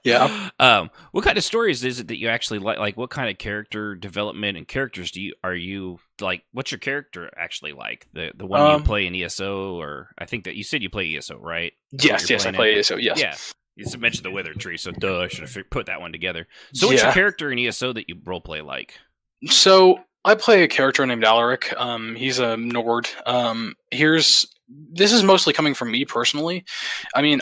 Yeah. What kind of stories is it that you actually like? Like, what kind of character development and characters are you like? What's your character actually like? The one you play in ESO, or I think that you said you play ESO, right? Yes, I play ESO. Yes. Yeah. You mentioned the Wither Tree, so I should have put that one together. So, what's your character in ESO that you roleplay like? So I play a character named Alaric. He's a Nord. This is mostly coming from me personally. I mean,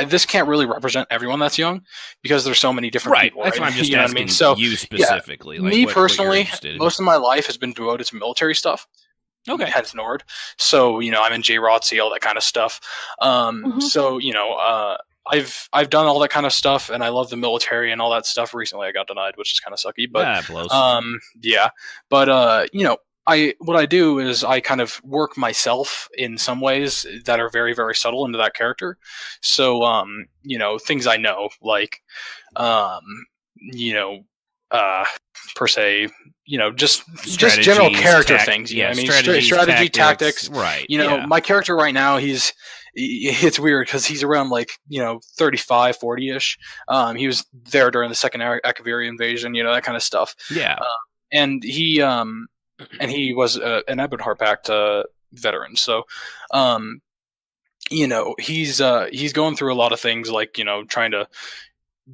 this can't really represent everyone that's young because there's so many different people. That's right? why I'm just you know asking what I mean? So, you specifically. Yeah, like me what personally, you're most of my life has been devoted to military stuff. Okay. Hence Nord. So, I'm in JROTC, all that kind of stuff. So, I've done all that kind of stuff, and I love the military and all that stuff. Recently, I got denied, which is kind of sucky. But blows. yeah. But what I do is I kind of work myself in some ways that are very, very subtle into that character. So things I know, like per se, just general character things. You know what I mean? Strategy, tactics. Right. My character right now, it's weird because he's around 35, 40-ish. He was there during the second Akaviri invasion, that kind of stuff. Yeah. And he was an Ebonheart Pact veteran. So, he's going through a lot of things like, trying to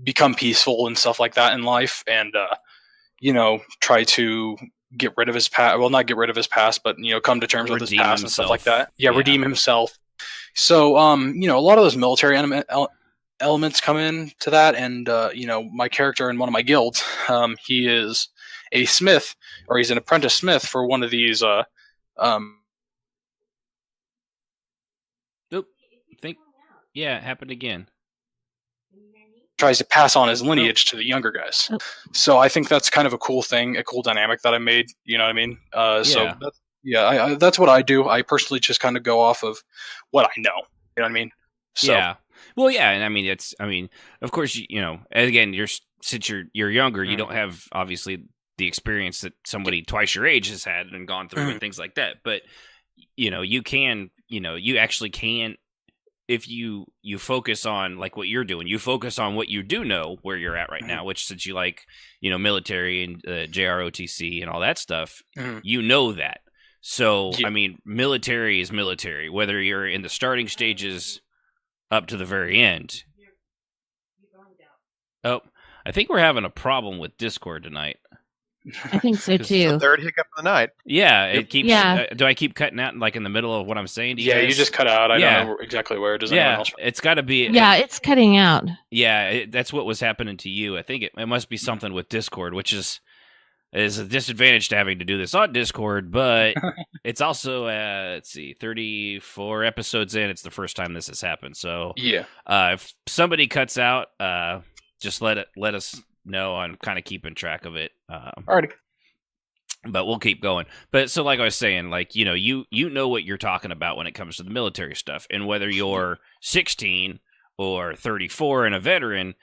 become peaceful and stuff like that in life, and try to get rid of his past. Well, not get rid of his past, but come to terms with his past and stuff like that. Yeah, redeem himself. So, a lot of those military elements come into that, and my character in one of my guilds, he is a smith, or he's an apprentice smith for one of these. Yeah, it happened again. Tries to pass on his lineage to the younger guys. So I think that's kind of a cool thing, a cool dynamic that I made. You know what I mean? So that's what I do. I personally just kind of go off of what I know. You know what I mean? So, yeah. Well, yeah, and of course, again, since you're younger, you don't have obviously the experience that somebody twice your age has had and gone through and things like that. But you can, you actually can, if you focus on like what you're doing, you focus on what you do know where you're at right now, which since you like, military and JROTC and all that stuff, you know that. So, I mean, military is military, whether you're in the starting stages up to the very end. Oh, I think we're having a problem with Discord tonight. I think so too. The third hiccup of the night. Yeah, it keeps. Yeah. Do I keep cutting out like in the middle of what I'm saying to you? Yeah, guys? you just cut out. I don't know exactly where. Does anyone else? It's got to be. Yeah, it's cutting out. Yeah, that's what was happening to you. I think it must be something with Discord, which is a disadvantage to having to do this on Discord, but it's also let's see, 34 episodes in. It's the first time this has happened. So yeah, if somebody cuts out, just let us know. I'm kind of keeping track of it. Alrighty. But we'll keep going. But so like I was saying, like, you know what you're talking about when it comes to the military stuff. And whether you're 16 or 34 and a veteran,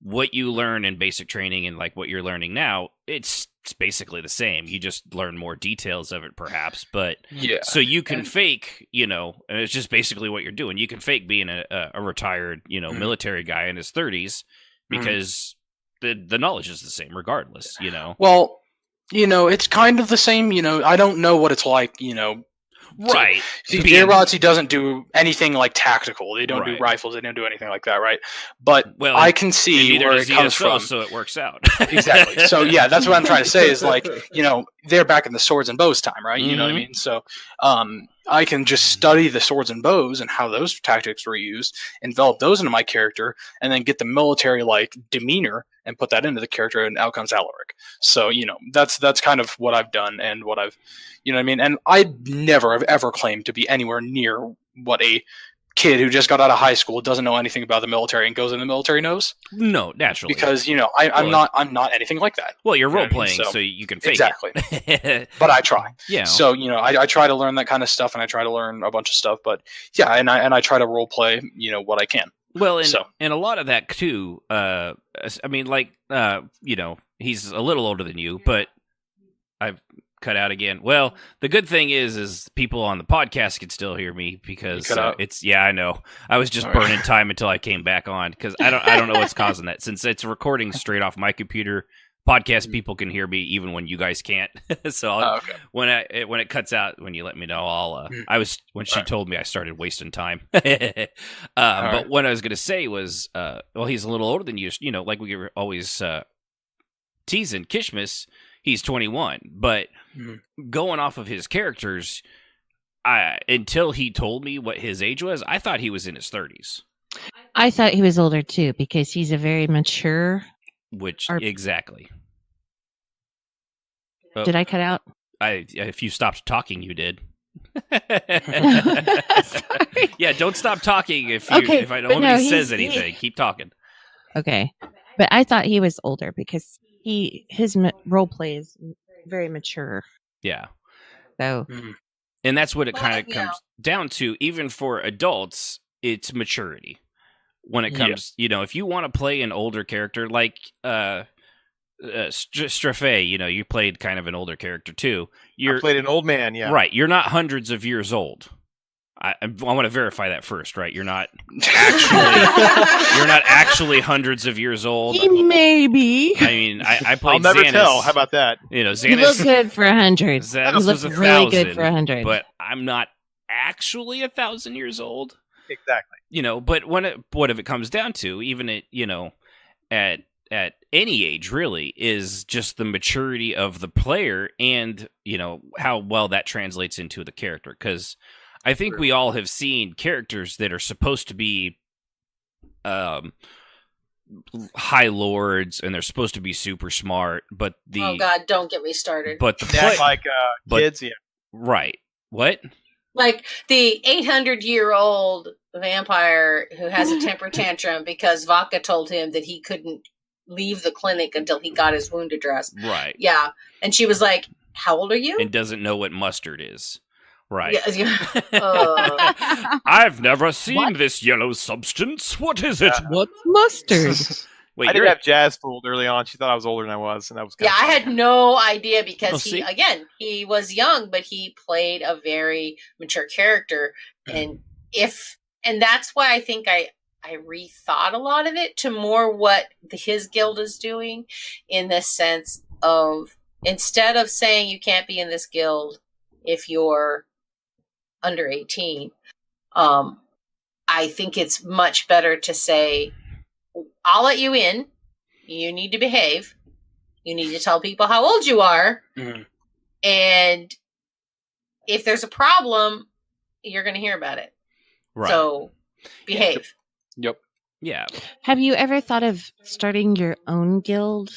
what you learn in basic training and like what you're learning now, it's basically the same. You just learn more details of it perhaps. But so you can fake, and it's just basically what you're doing. You can fake being a retired, military guy in his 30s because the knowledge is the same regardless, Well, it's kind of the same, I don't know what it's like, Right. See, JROTC doesn't do anything like tactical. They don't do rifles. They don't do anything like that, right? But I can see where it comes from. So it works out. Exactly. So yeah, that's what I'm trying to say is like, they're back in the swords and bows time, right? You know what I mean? So I can just study the swords and bows and how those tactics were used, envelop those into my character, and then get the military like demeanor and put that into the character, and out comes Alaric. So that's kind of what I've done and what I've, you know what I mean. And I never have ever claimed to be anywhere near what a kid who just got out of high school, doesn't know anything about the military, and goes in the military knows. No, naturally, because I'm not anything like that. Well, you're role playing, so you can fake it. But I try. Yeah. So I try to learn that kind of stuff, and I try to learn a bunch of stuff. But yeah, and I try to role play what I can. Well, and a lot of that too. I mean, like he's a little older than you, but I've cut out again. Well, the good thing is people on the podcast can still hear me because I know. I was just burning time until I came back on because I don't know what's causing that. Since it's recording straight off my computer, podcast people can hear me even when you guys can't. So when it cuts out, when you let me know, I'll. When she told me, I started wasting time. But what I was going to say was, he's a little older than you. Like we were always teasing Kishmas. He's 21, but going off of his characters, until he told me what his age was, I thought he was in his 30s. I thought he was older too because he's a very mature. Exactly. Did I cut out? If you stopped talking, you did. Yeah, don't stop talking if nobody says anything. Keep talking. Okay, but I thought he was older because his role play is very mature. Yeah. So, and that's what it kind of comes down to. Even for adults, it's maturity. When it comes, if you want to play an older character, like Strafe, you played kind of an older character too. I played an old man, yeah. Right. You're not hundreds of years old. I want to verify that first, right? You're not actually hundreds of years old. Maybe. I mean, I played. I'll never Xanus. tell. How about that? Xanus. You look good for 100. Xanus you was look 1,000, really good for 100. But I'm not actually 1,000 years old. Exactly. But what if it comes down to, even at any age, really, is just the maturity of the player and how well that translates into the character, because I think we all have seen characters that are supposed to be high lords and they're supposed to be super smart, but oh god, don't get me started. But kids, yeah, right? What? Like the 800-year-old vampire who has a temper tantrum because Vodka told him that he couldn't leave the clinic until he got his wound addressed. Right. Yeah, and she was like, "How old are you?" And doesn't know what mustard is. Right. Yeah. I've never seen this yellow substance. What is it? What's mustard? Wait, I did have Jazz fooled early on. She thought I was older than I was, and that was I had no idea because see? he was young, but he played a very mature character, and that's why I think I rethought a lot of it to more what his guild is doing, in the sense of, instead of saying you can't be in this guild if you're under 18, I think it's much better to say, I'll let you in. You need to behave. You need to tell people how old you are. Mm-hmm. And if there's a problem, you're going to hear about it. Right. So behave. Yep. Yeah. Have you ever thought of starting your own guild?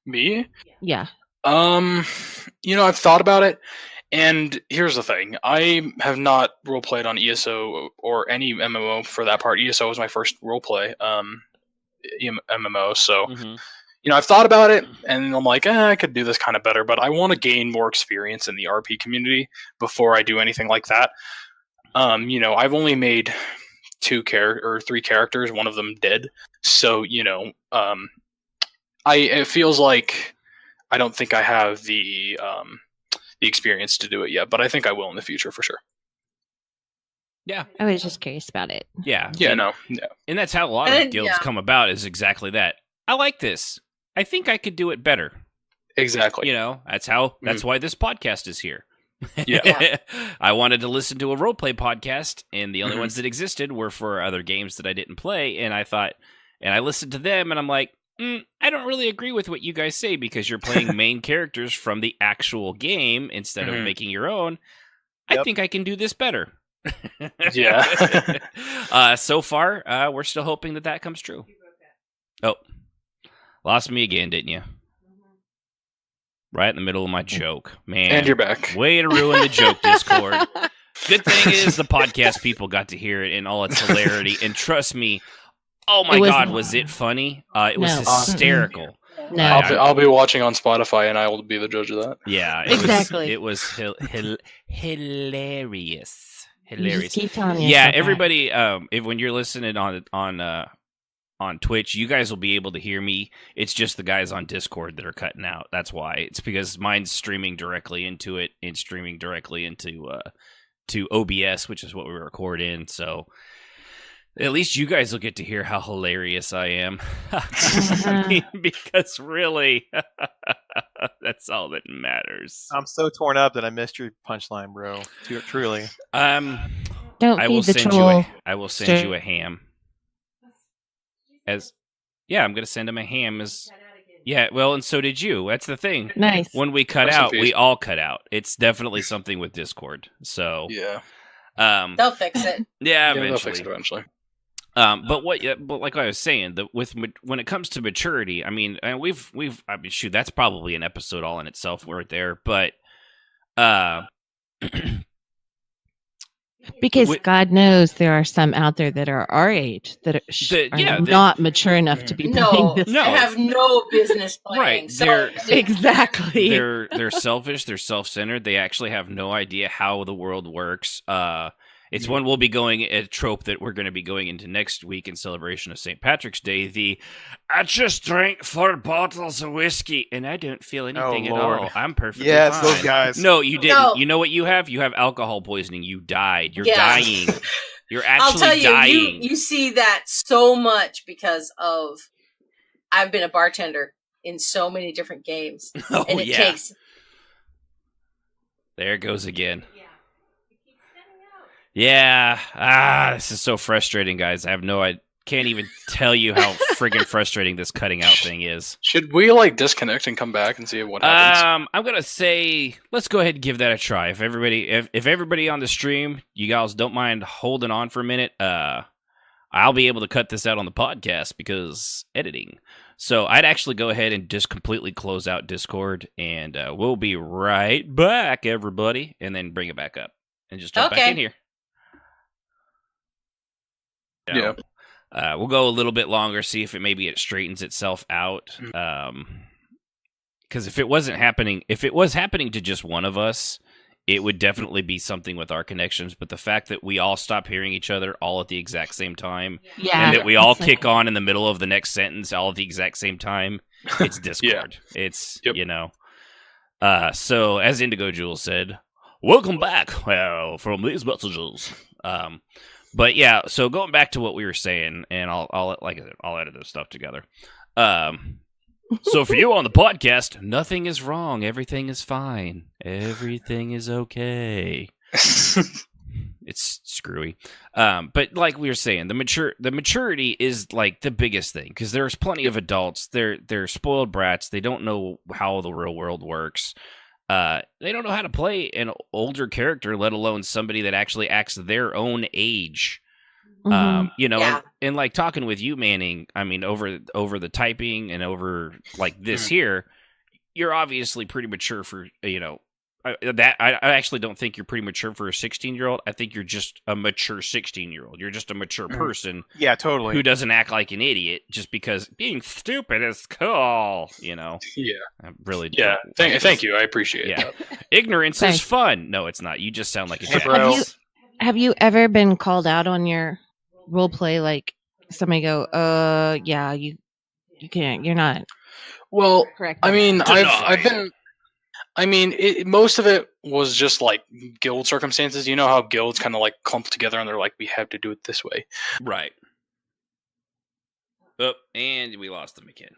Me? Yeah. I've thought about it. And here's the thing. I have not roleplayed on ESO or any MMO for that part. ESO was my first roleplay MMO. So, I've thought about it, and I'm like, I could do this kind of better, but I want to gain more experience in the RP community before I do anything like that. I've only made 3 characters, one of them dead. So, it feels like I don't think I have the experience to do it yet, but I think I will in the future for sure. Yeah. I was just curious about it. Yeah. Yeah, and, no. And that's how a lot of guilds come about, is exactly that. I like this. I think I could do it better. Exactly. That's why this podcast is here. Yeah. I wanted to listen to a roleplay podcast, and the only ones that existed were for other games that I didn't play, and I listened to them, and I'm like, I don't really agree with what you guys say, because you're playing main characters from the actual game instead of making your own. I think I can do this better. Yeah. So far, we're still hoping that comes true. Oh, lost me again, didn't you? Right in the middle of my joke, man. And you're back. Way to ruin the joke, Discord. Good thing is the podcast people got to hear it in all its hilarity, and trust me, oh my God, was it funny? It was hysterical. No, I'll be watching on Spotify, and I will be the judge of that. Yeah, exactly. It was hilarious. You just keep telling everybody. When you're listening on Twitch, you guys will be able to hear me. It's just the guys on Discord that are cutting out. That's why. It's because mine's streaming directly into it and streaming directly into to OBS, which is what we record in. So at least you guys will get to hear how hilarious I am. I mean, because really, that's all that matters. I'm so torn up that I missed your punchline, bro. Truly. Don't I will feed the send troll. I will send you a ham. I'm gonna send him a ham. Well, and so did you. That's the thing. Nice. When we cut out, we all cut out. It's definitely something with Discord. So yeah, they'll fix it. Yeah, they'll eventually. fix it eventually. But like I was saying, when it comes to maturity, I mean, and shoot, that's probably an episode all in itself right there. But because God knows there are some out there that are our age that are not mature enough to be playing this. No, they have no business playing. Right, So exactly. They're selfish. They're self-centered. They actually have no idea how the world works. It's one we'll be going a trope that we're going to be going into next week in celebration of St. Patrick's Day. I just drank 4 bottles of whiskey and I don't feel anything at all. I'm perfectly fine. those guys. No, you didn't. No. You know what you have? You have alcohol poisoning. You died. You're Yeah. dying. You're actually I'll tell you, dying. you see that so much because of I've been a bartender in so many different games, Oh, and it yeah. takes. There it goes again. Yeah. This is so frustrating, guys. I can't even tell you how friggin' frustrating this cutting out thing is. Should we disconnect and come back and see what happens? I'm gonna say let's go ahead and give that a try. If everybody on the stream, you guys don't mind holding on for a minute, I'll be able to cut this out on the podcast because editing. So I'd actually go ahead and just completely close out Discord, and we'll be right back, everybody, and then bring it back up and just jump back in here. Yeah. We'll go a little bit longer, see if it straightens itself out. Because if it was happening to just one of us, it would definitely be something with our connections. But the fact that we all stop hearing each other all at the exact same time, and that we all kick on in the middle of the next sentence all at the exact same time, it's Discord. It's so as Indigo Jules said, welcome back. Well, from these messages. But yeah, so going back to what we were saying, and I'll edit this stuff together. So for you on the podcast, nothing is wrong. Everything is fine. Everything is okay. It's screwy. But like we were saying, the maturity is like the biggest thing because there's plenty of adults. They're spoiled brats. They don't know how the real world works. They don't know how to play an older character, let alone somebody that actually acts their own age. And like talking with you, Manning, I mean, over the typing and over like this here, you're obviously pretty mature for, I actually don't think you're pretty mature for a 16-year-old. I think you're just a mature 16-year-old. You're just a mature person. Yeah, totally. Who doesn't act like an idiot just because being stupid is cool, Yeah. I really. Yeah. Thank you. I appreciate that. Ignorance is fun. No, it's not. You just sound like a jackass. Have you ever been called out on your role play? Like somebody go, yeah, you can't. You're not. Well, correct. I mean, I've been. I mean, most of it was just like guild circumstances. You know how guilds kind of like clump together and they're like, we have to do it this way. Right. Oh, and we lost them again.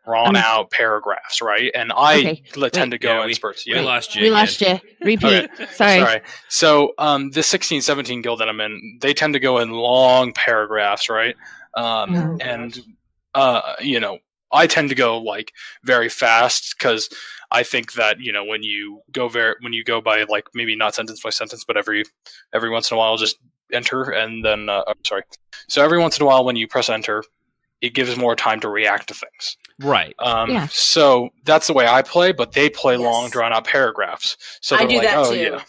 Drawn out paragraphs, right? And I tend to go in spurts. We lost you. We lost you. Repeat. Okay. Sorry. So, the 16-17 guild that I'm in, they tend to go in long paragraphs, right? And I tend to go like very fast because I think that when you go by like maybe not sentence by sentence, but every once in a while just enter and then So every once in a while when you press enter, it gives more time to react to things. Right. So that's the way I play, but they play long, drawn out paragraphs. So I do like, that too. Yeah.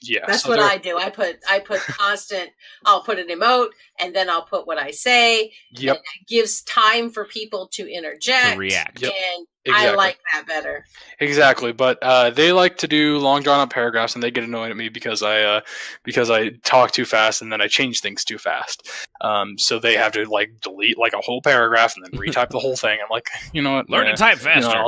Yeah, that's so what I do. I put constant. I'll put an emote, and then I'll put what I say. Yep. And it gives time for people to interject, to react. Yep. and Exactly. I like that better. Exactly, but they like to do long drawn out paragraphs, and they get annoyed at me because I talk too fast and then I change things too fast. So they have to like delete like a whole paragraph and then retype the whole thing. I'm like, you know what? Learn to type faster.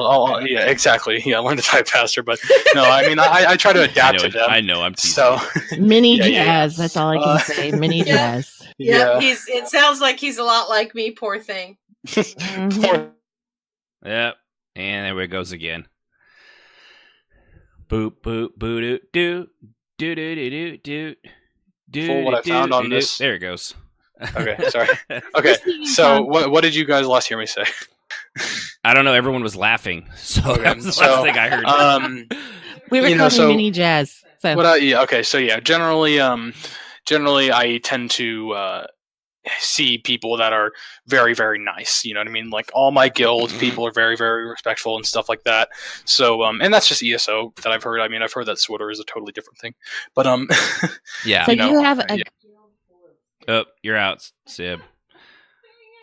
Yeah, exactly. Yeah, learn to type faster. But no, I mean, I try to adapt to them. I know. I'm teasing. So mini jazz. That's all I can say. Mini jazz. Yeah, it sounds like he's a lot like me. Poor thing. Yep. And there it goes again. Boop boop boo doo doo doo doo doo doo doo. For what I found on this. There it goes. Okay, sorry. Okay, so what did you guys last hear me say? I don't know. Everyone was laughing, so that was the last thing I heard. We were calling mini jazz. So. Generally, I tend to see people that are very, very nice. You know what I mean? Like all my guild people are very, very respectful and stuff like that. So, and that's just ESO that I've heard. I mean, I've heard that Switter is a totally different thing. But yeah. So you have a. Oh, you're out, Sib.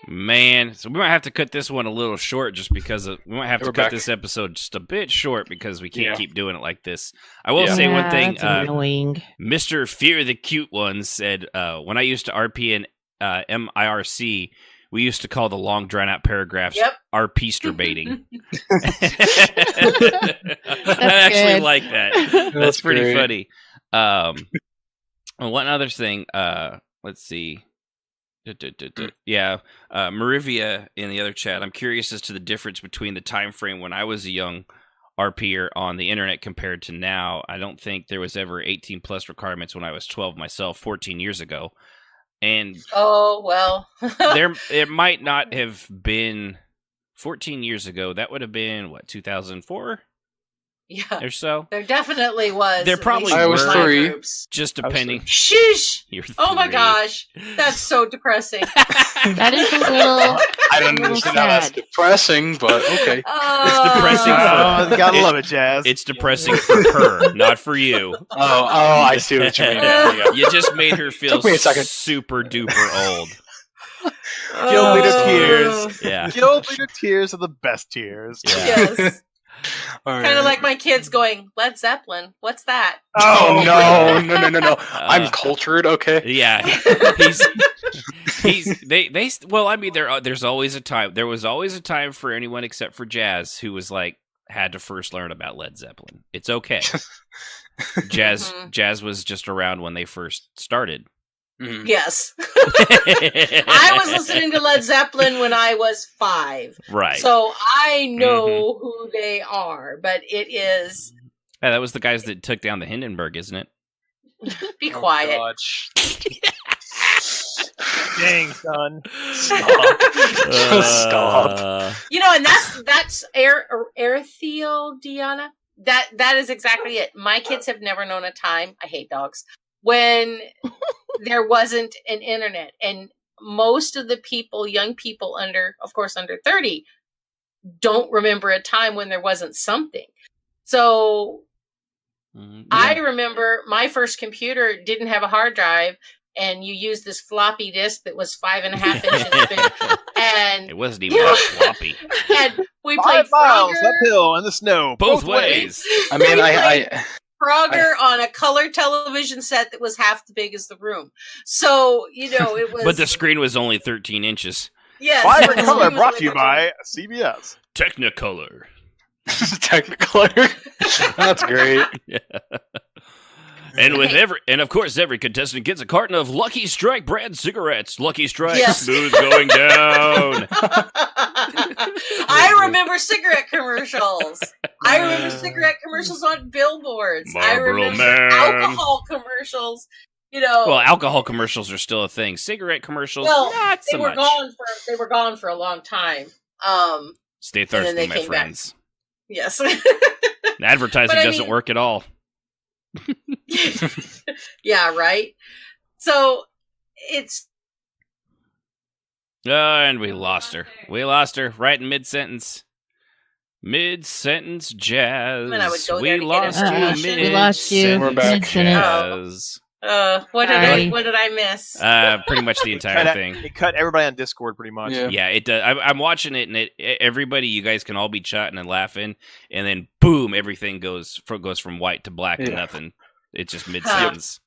Man, so we might have to cut this one a little short just because we might have to cut this episode just a bit short because we can't keep doing it like this. I will say one thing. Annoying. Mr. Fear the Cute One said, when I used to RP in MIRC, we used to call the long drawn out paragraphs RPster baiting. I actually like that. That's pretty funny. One other thing, let's see. Yeah, Marivia in the other chat. I'm curious as to the difference between the time frame when I was a young RPer on the internet compared to now. I don't think there was ever 18 plus requirements when I was 12 myself 14 years ago. And it might not have been 14 years ago. That would have been what, 2004? Yeah, or so. There definitely was. There probably I was 3. Groups. Just depending. Shush! Oh my gosh, that's so depressing. That is a little. I don't understand how that's depressing, but okay. It's depressing for. Gotta love it, Jazz. It's depressing for her, not for you. Oh, I see what you mean. Yeah. You just made her feel super duper old. Guild leader tears. Yeah. Guild leader tears are the best tears. Yeah. Yes. Kind of like my kids going, Led Zeppelin, what's that? Oh no. I'm cultured, okay? Yeah. Well, I mean, there's always a time. There was always a time for anyone except for Jazz who was like, had to first learn about Led Zeppelin. It's okay. Jazz was just around when they first started. Mm-hmm. Yes. I was listening to Led Zeppelin when I was 5. Right. So I know who they are, but it is... Yeah, that was the guys that took down the Hindenburg, isn't it? Be quiet. Dang, son. Stop. You know, and that's Airtheal, Deanna. That is exactly it. My kids have never known a time, I hate dogs, when there wasn't an internet. And most of the people, young people under 30, don't remember a time when there wasn't something. So I remember my first computer didn't have a hard drive, and you used this floppy disk that was 5.5 inches big. And it wasn't even that floppy. And we played 5 miles Frogger. uphill in the snow. Both ways. I mean, I Frogger on a color television set that was half the big as the room. So, you know, it was... But the screen was only 13 inches. Yes. Vibrant Color brought to you by CBS. Technicolor. Technicolor. That's great. Yeah. And of course every contestant gets a carton of Lucky Strike brand cigarettes. Lucky Strike, smooth going down. I remember cigarette commercials. I remember cigarette commercials on billboards. I remember alcohol commercials. You know, well, alcohol commercials are still a thing. Cigarette commercials, not so much. They were gone for a long time. Stay thirsty, my friends. Back. Yes. Advertising doesn't work at all. Yeah, right. So it's And we lost her. We lost her right in mid-sentence. Mid-sentence jazz. I would go there We to lost get you. information. We lost you. We're back. Jazz. What did I miss? Pretty much the entire thing. It cut everybody on Discord pretty much. Yeah, it does. I'm watching it, and everybody, you guys can all be chatting and laughing, and then boom, everything goes from white to black to nothing. It's just mid-sentence.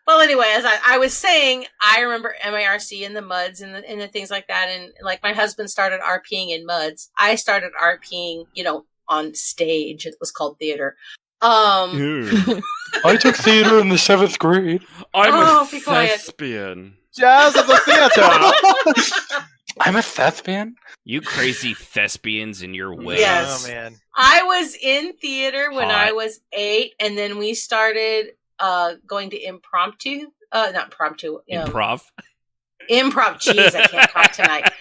Well, anyway, as I was saying, I remember MIRC and the MUDs and the things like that. And like my husband started RPing in MUDs. I started RPing, on stage. It was called theater. I took theater in the 7th grade. I'm a thespian. Jazz is a theater. I'm a thespian? You crazy thespians in your ways. Yes. Oh, man. I was in theater when Hot. I was 8, and then we started going to improv. Improv. Jeez, I can't talk tonight.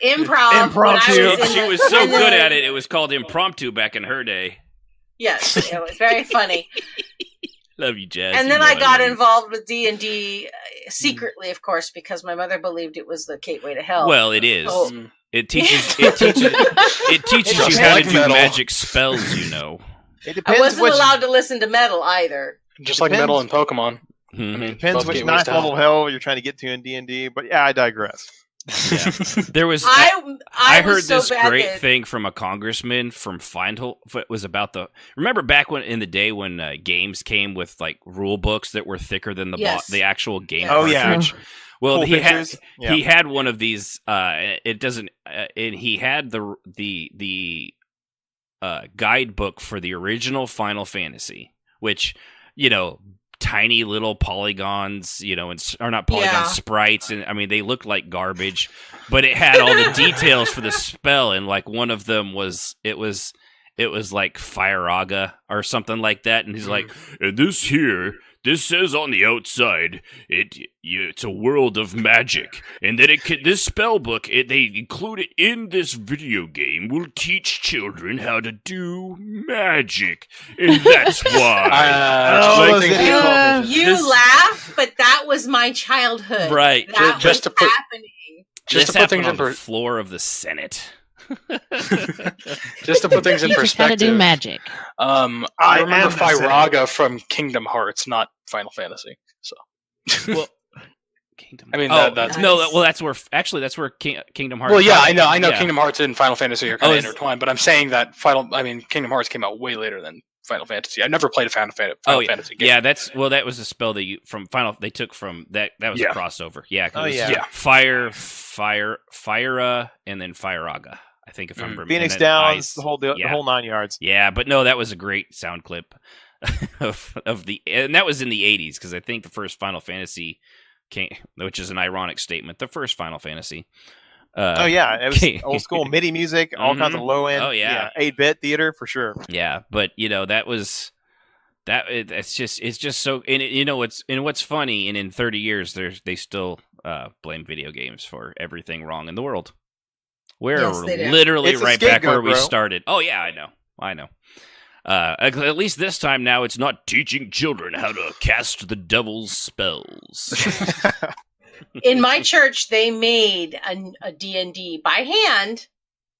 Improv. Impromptu. She was so good at it. It was called impromptu back in her day. Yes, it was very funny. Love you, Jazz. And You then know I got love you. involved with D&D secretly, of course, because my mother believed it was the gateway to hell. Well, it is. Oh. It teaches you how to do metal. magic spells. It depends. I wasn't allowed to listen to metal either. Just like metal in Pokemon. Mhm. Depends Both which gateways ninth to level hell. hell you're trying to get to in D&D. But yeah, I digress. Yeah. There was. I heard was so this bad great that- thing from a congressman from Findle. It was about remember back in the day when games came with like rule books that were thicker than the actual game Oh, yeah. cartridge. Well, Cool he pictures. he had one of these. It doesn't. And he had the guidebook for the original Final Fantasy, which tiny little polygons, or not polygons, sprites, and I mean they looked like garbage, but it had all the details for the spell, and like one of them was it was like Firaga or something like that, and he's like, and this says on the outside, it's a world of magic, and that this spell book they include it in this video game will teach children how to do magic, and that's why. You laugh, but that was my childhood. Right. That Just was to put- happening. Just This to put happened things on in the floor of the Senate. Just to put things in Teach us how to do perspective, magic. I remember Firaga from Kingdom Hearts, not Final Fantasy. So, Well, Kingdom. I mean, that's that's where Kingdom Hearts. well, yeah, I know Yeah. Kingdom Hearts and Final Fantasy are kind of is- intertwined, but I'm saying that Kingdom Hearts came out way later than Final Fantasy. I've never played a Final Fantasy game. Yeah, that was a spell they took from that. That was a crossover. Yeah. 'Cause it was Fire, and then Firaga. I think if I'm remembering. Phoenix and then Downs, Ice. the whole 9 yards. Yeah, but no, that was a great sound clip of the, and that was in the 80s because I think the first Final Fantasy came, which is an ironic statement. The first Final Fantasy. It was old school MIDI music, all kinds of low end. Oh, yeah. 8-bit theater for sure. Yeah, but that was it's just so, and what's funny, and in 30 years they still blame video games for everything wrong in the world. We're Yes, they do. literally It's a right back where scapegoat, we bro. started. Oh yeah, I know. At least this time now, it's not teaching children how to cast the devil's spells. In my church, they made a D&D by hand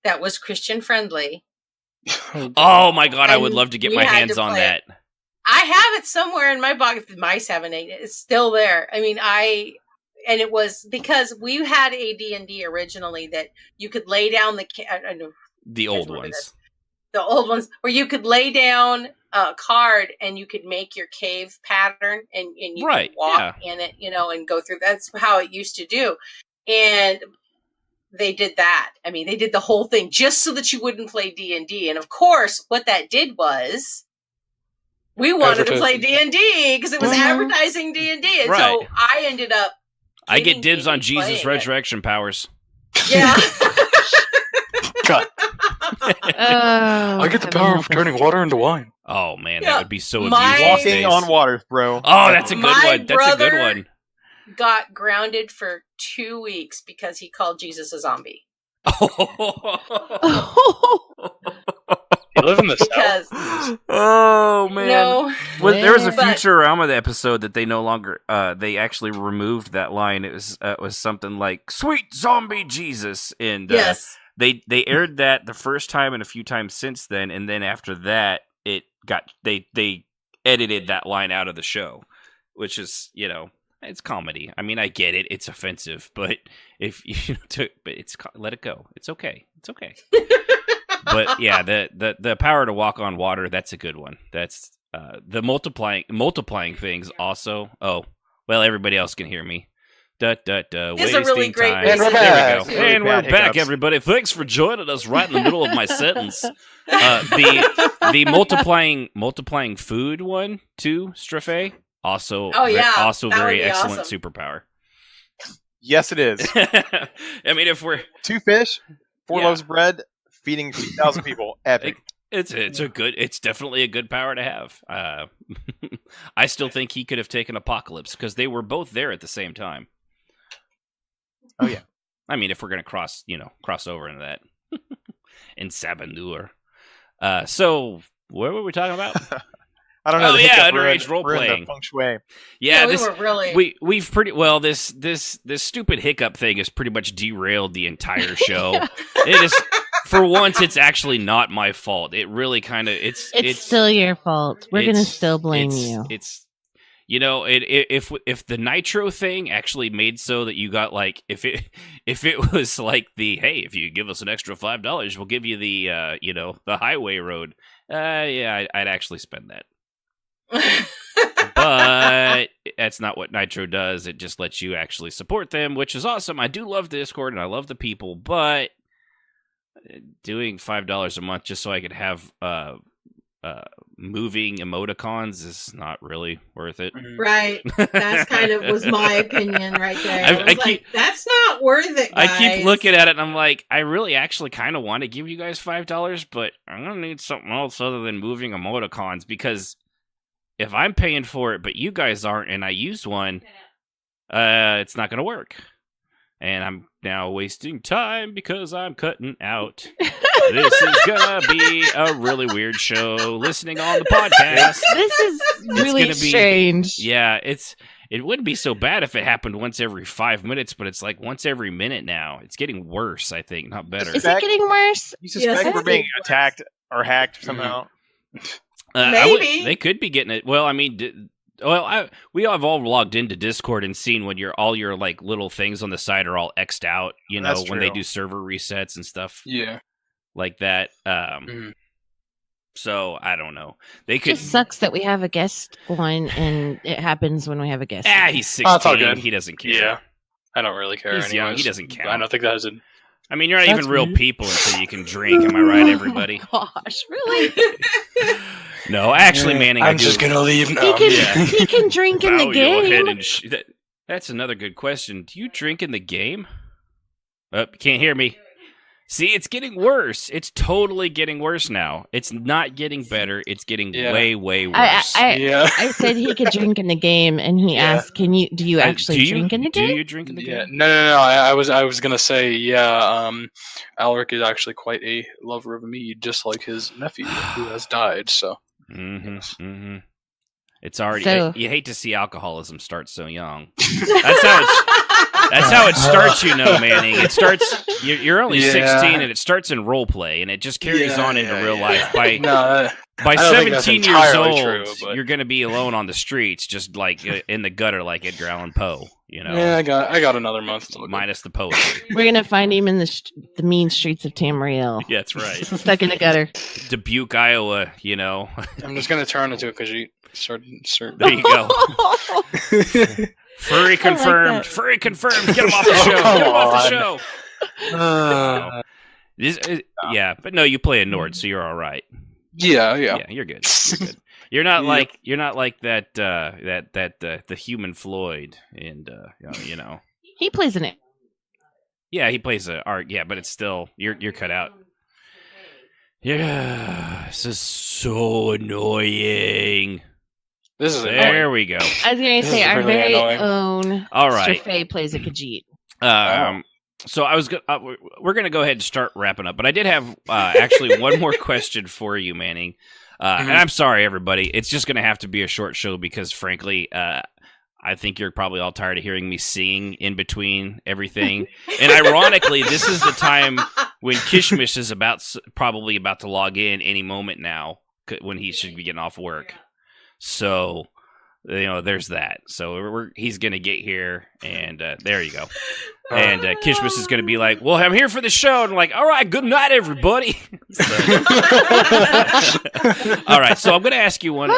that was Christian friendly. Oh my god, I would And love to get we my had hands to on play that. I have it somewhere in my box. The mice haven't ate it. It's still there. I mean, and it was because we had a D&D originally that you could lay down The old ones. the old ones where you could lay down a card and you could make your cave pattern and you Right, could walk in it, and go through. That's how it used to do. And they did that. I mean, they did the whole thing just so that you wouldn't play D&D. And of course, what that did was we wanted to play D&D because it was advertising D&D. And Right. so I ended up I get getting dibs on playing Jesus' it. resurrection powers. Yeah. Cut. Oh, I get the power of turning water into wine. Oh man, Yeah, that would be so my- abused. these Walking days. on water, bro. Oh, that's a good My one. That's a good brother- one. Got grounded for 2 weeks because he called Jesus a zombie. live in the because Oh man! no, There was a But- Futurama episode that they no longer. They actually removed that line. It was something like "Sweet Zombie Jesus," and yes, they aired that the first time and a few times since then, and then after that, it got they edited that line out of the show, which is it's comedy. I mean, I get it; it's offensive, but if you let it go. It's okay. It's okay. But yeah, the power to walk on water, that's a good one. That's the multiplying things also. Oh, well, everybody else can hear me. It's a really great time. reason. There we go. Really And we're bad back, hiccups. everybody. Thanks for joining us right in the middle of my sentence. The multiplying food one too, Strafe. Also, Oh, yeah, also that would very be excellent awesome. superpower. Yes, it is. I mean, if we're 2 fish, 4 Yeah. loaves of bread, feeding 2,000 people. Epic. it's definitely a good power to have. I still think he could have taken Apocalypse because they were both there at the same time. Oh yeah. I mean, if we're gonna cross over into that, in Sabanur. So where were we talking about? I don't know. Oh, the yeah, hiccup, we're underage in- role we're in the playing. feng shui. Yeah, we this were really. we've pretty well this stupid hiccup thing has pretty much derailed the entire show. It is. For once, it's actually not my fault. It really kind of it's still your fault. We're gonna it's- still blame it's- you. It's if the nitro thing actually made so that you got like if it was like the hey, if you give us an extra $5, we'll give you the the highway road. Yeah, I'd actually spend that. But that's not what Nitro does. It just lets you actually support them, which is awesome. I do love Discord and I love the people, but doing $5 a month just so I could have moving emoticons is not really worth it. Right. That's kind of was my opinion right there. I I was like, that's not worth it, guys. I keep looking at it and I'm like, I really actually kind of want to give you guys $5, but I'm going to need something else other than moving emoticons because if I'm paying for it, but you guys aren't, and I use one, it's not going to work. And I'm now wasting time because I'm cutting out. This is going to be a really weird show listening on the podcast. This is really gonna be- strange. Yeah, it wouldn't be so bad if it happened once every 5 minutes, but it's like once every minute now. It's getting worse, I think, not better. Is it getting worse? You suspect Yes, we're being it's- attacked or hacked somehow? Maybe. They could be getting it. Well, I mean, we have all logged into Discord and seen when all your like little things on the side are all X'd out. You know, That's when they true. do server resets and stuff Yeah. like that. So I don't know. They It could. just sucks that we have a guest one, and it happens when we have a guest. He's 16. Oh, it's all good. He doesn't care. Yeah. I don't really care. He's young. anyways. He doesn't count. I don't think that is a. I mean, you're not That's even real weird. people until you can drink. Am I right, everybody? Gosh, really? No, actually, Manning, I I'm do. just gonna leave now. He can yeah. he can drink in Bow the your head game. and that's another good question. Do you drink in the game? Oh, you can't hear me. See, it's getting worse. It's totally getting worse now. It's not getting better. It's getting Yeah. way, way worse. Yeah. I said he could drink in the game, and he Yeah. asked, "Do you actually do you, drink in the do game?" you drink in the Yeah. game? No. I was gonna say, yeah. Alaric is actually quite a lover of mead, just like his nephew who has died. So. Mm-hmm. Mm-hmm. It's already. So- You hate to see alcoholism start so young. That's how it starts, you know, Manning. It starts. You're only Yeah. 16, and it starts in role play, and it just carries on into real life. By No, by I don't think that's 17 years entirely old, true, but- you're going to be alone on the streets, just like in the gutter, like Edgar Allan Poe. You know, yeah, I got another month. To look minus the poetry. We're gonna find him in the mean streets of Tamriel, Yeah, that's right. stuck in the gutter. Dubuque, Iowa. You know, I'm just gonna turn into a Khajiit. there you go. Furry confirmed. that. Furry confirmed. Get him off the Oh, show. come Get him off the on. show. Yeah, but no, you play a Nord, so you're all right. Yeah. Yeah, you're good. You're good. You're not like that the human Floyd and you know. He plays in it. Yeah, he plays a art. Yeah, but it's still you're cut out. Yeah, this is so annoying. This is There annoying. we go. I was gonna This say is our really very annoying. own All right. Strafe plays a Khajiit. Um, So we're going to go ahead and start wrapping up, but I did have actually one more question for you, Manning. And I'm sorry, everybody. It's just going to have to be a short show because, frankly, I think you're probably all tired of hearing me singing in between everything. And ironically, this is the time when Kishmish is probably about to log in any moment now when he should be getting off work. So, there's that. So he's going to get here, and there you go. And Kishmish is going to be like, well, I'm here for the show. And I'm like, all right, good night, everybody. All right, so I'm going to ask you one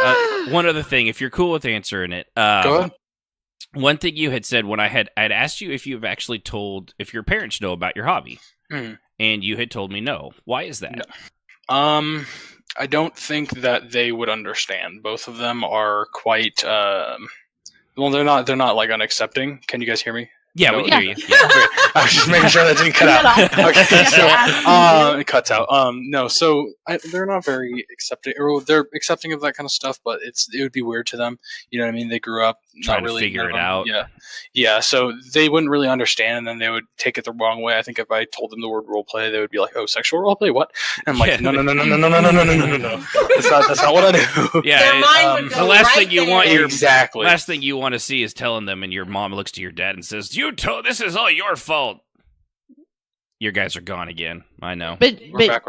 other thing, if you're cool with answering it. Go ahead. One thing you had said when I'd asked you if you've actually told, if your parents know about your hobby, and you had told me no. Why is that? No. I don't think that they would understand. Both of them are quite, well, they're not like unaccepting. Can you guys hear me? Yeah, we can hear you. Yeah. I was just making sure that didn't cut out. Okay, so it cuts out. No, so they're not very accepting, or they're accepting of that kind of stuff, but it would be weird to them. You know what I mean? They grew up trying not really to figure it out. Yeah. So they wouldn't really understand, and then they would take it the wrong way. I think if I told them the word role play, they would be like, "Oh, sexual role play? What?" And I'm like, "No. That's not what I do." Yeah. Their mind would go the last right thing you there. want last thing you want to see is telling them, and your mom looks to your dad and says, this is all your fault. Your guys are gone again. I know. But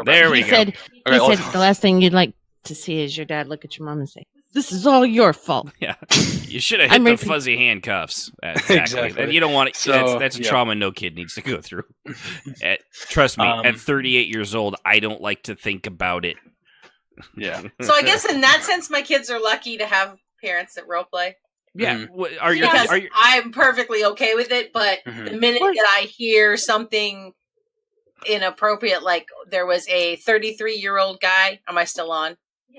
there we go. He said the last thing you'd like to see is your dad look at your mom and say, "This is all your fault." Yeah, you should have hit the fuzzy handcuffs. Exactly. And you don't want it. So, that's a trauma no kid needs to go through. Trust me, at 38 years old, I don't like to think about it. Yeah. So I guess in that sense, my kids are lucky to have parents that role play. Yeah, I'm perfectly okay with it, but the minute that I hear something inappropriate, like there was a 33-year-old guy, am I still on?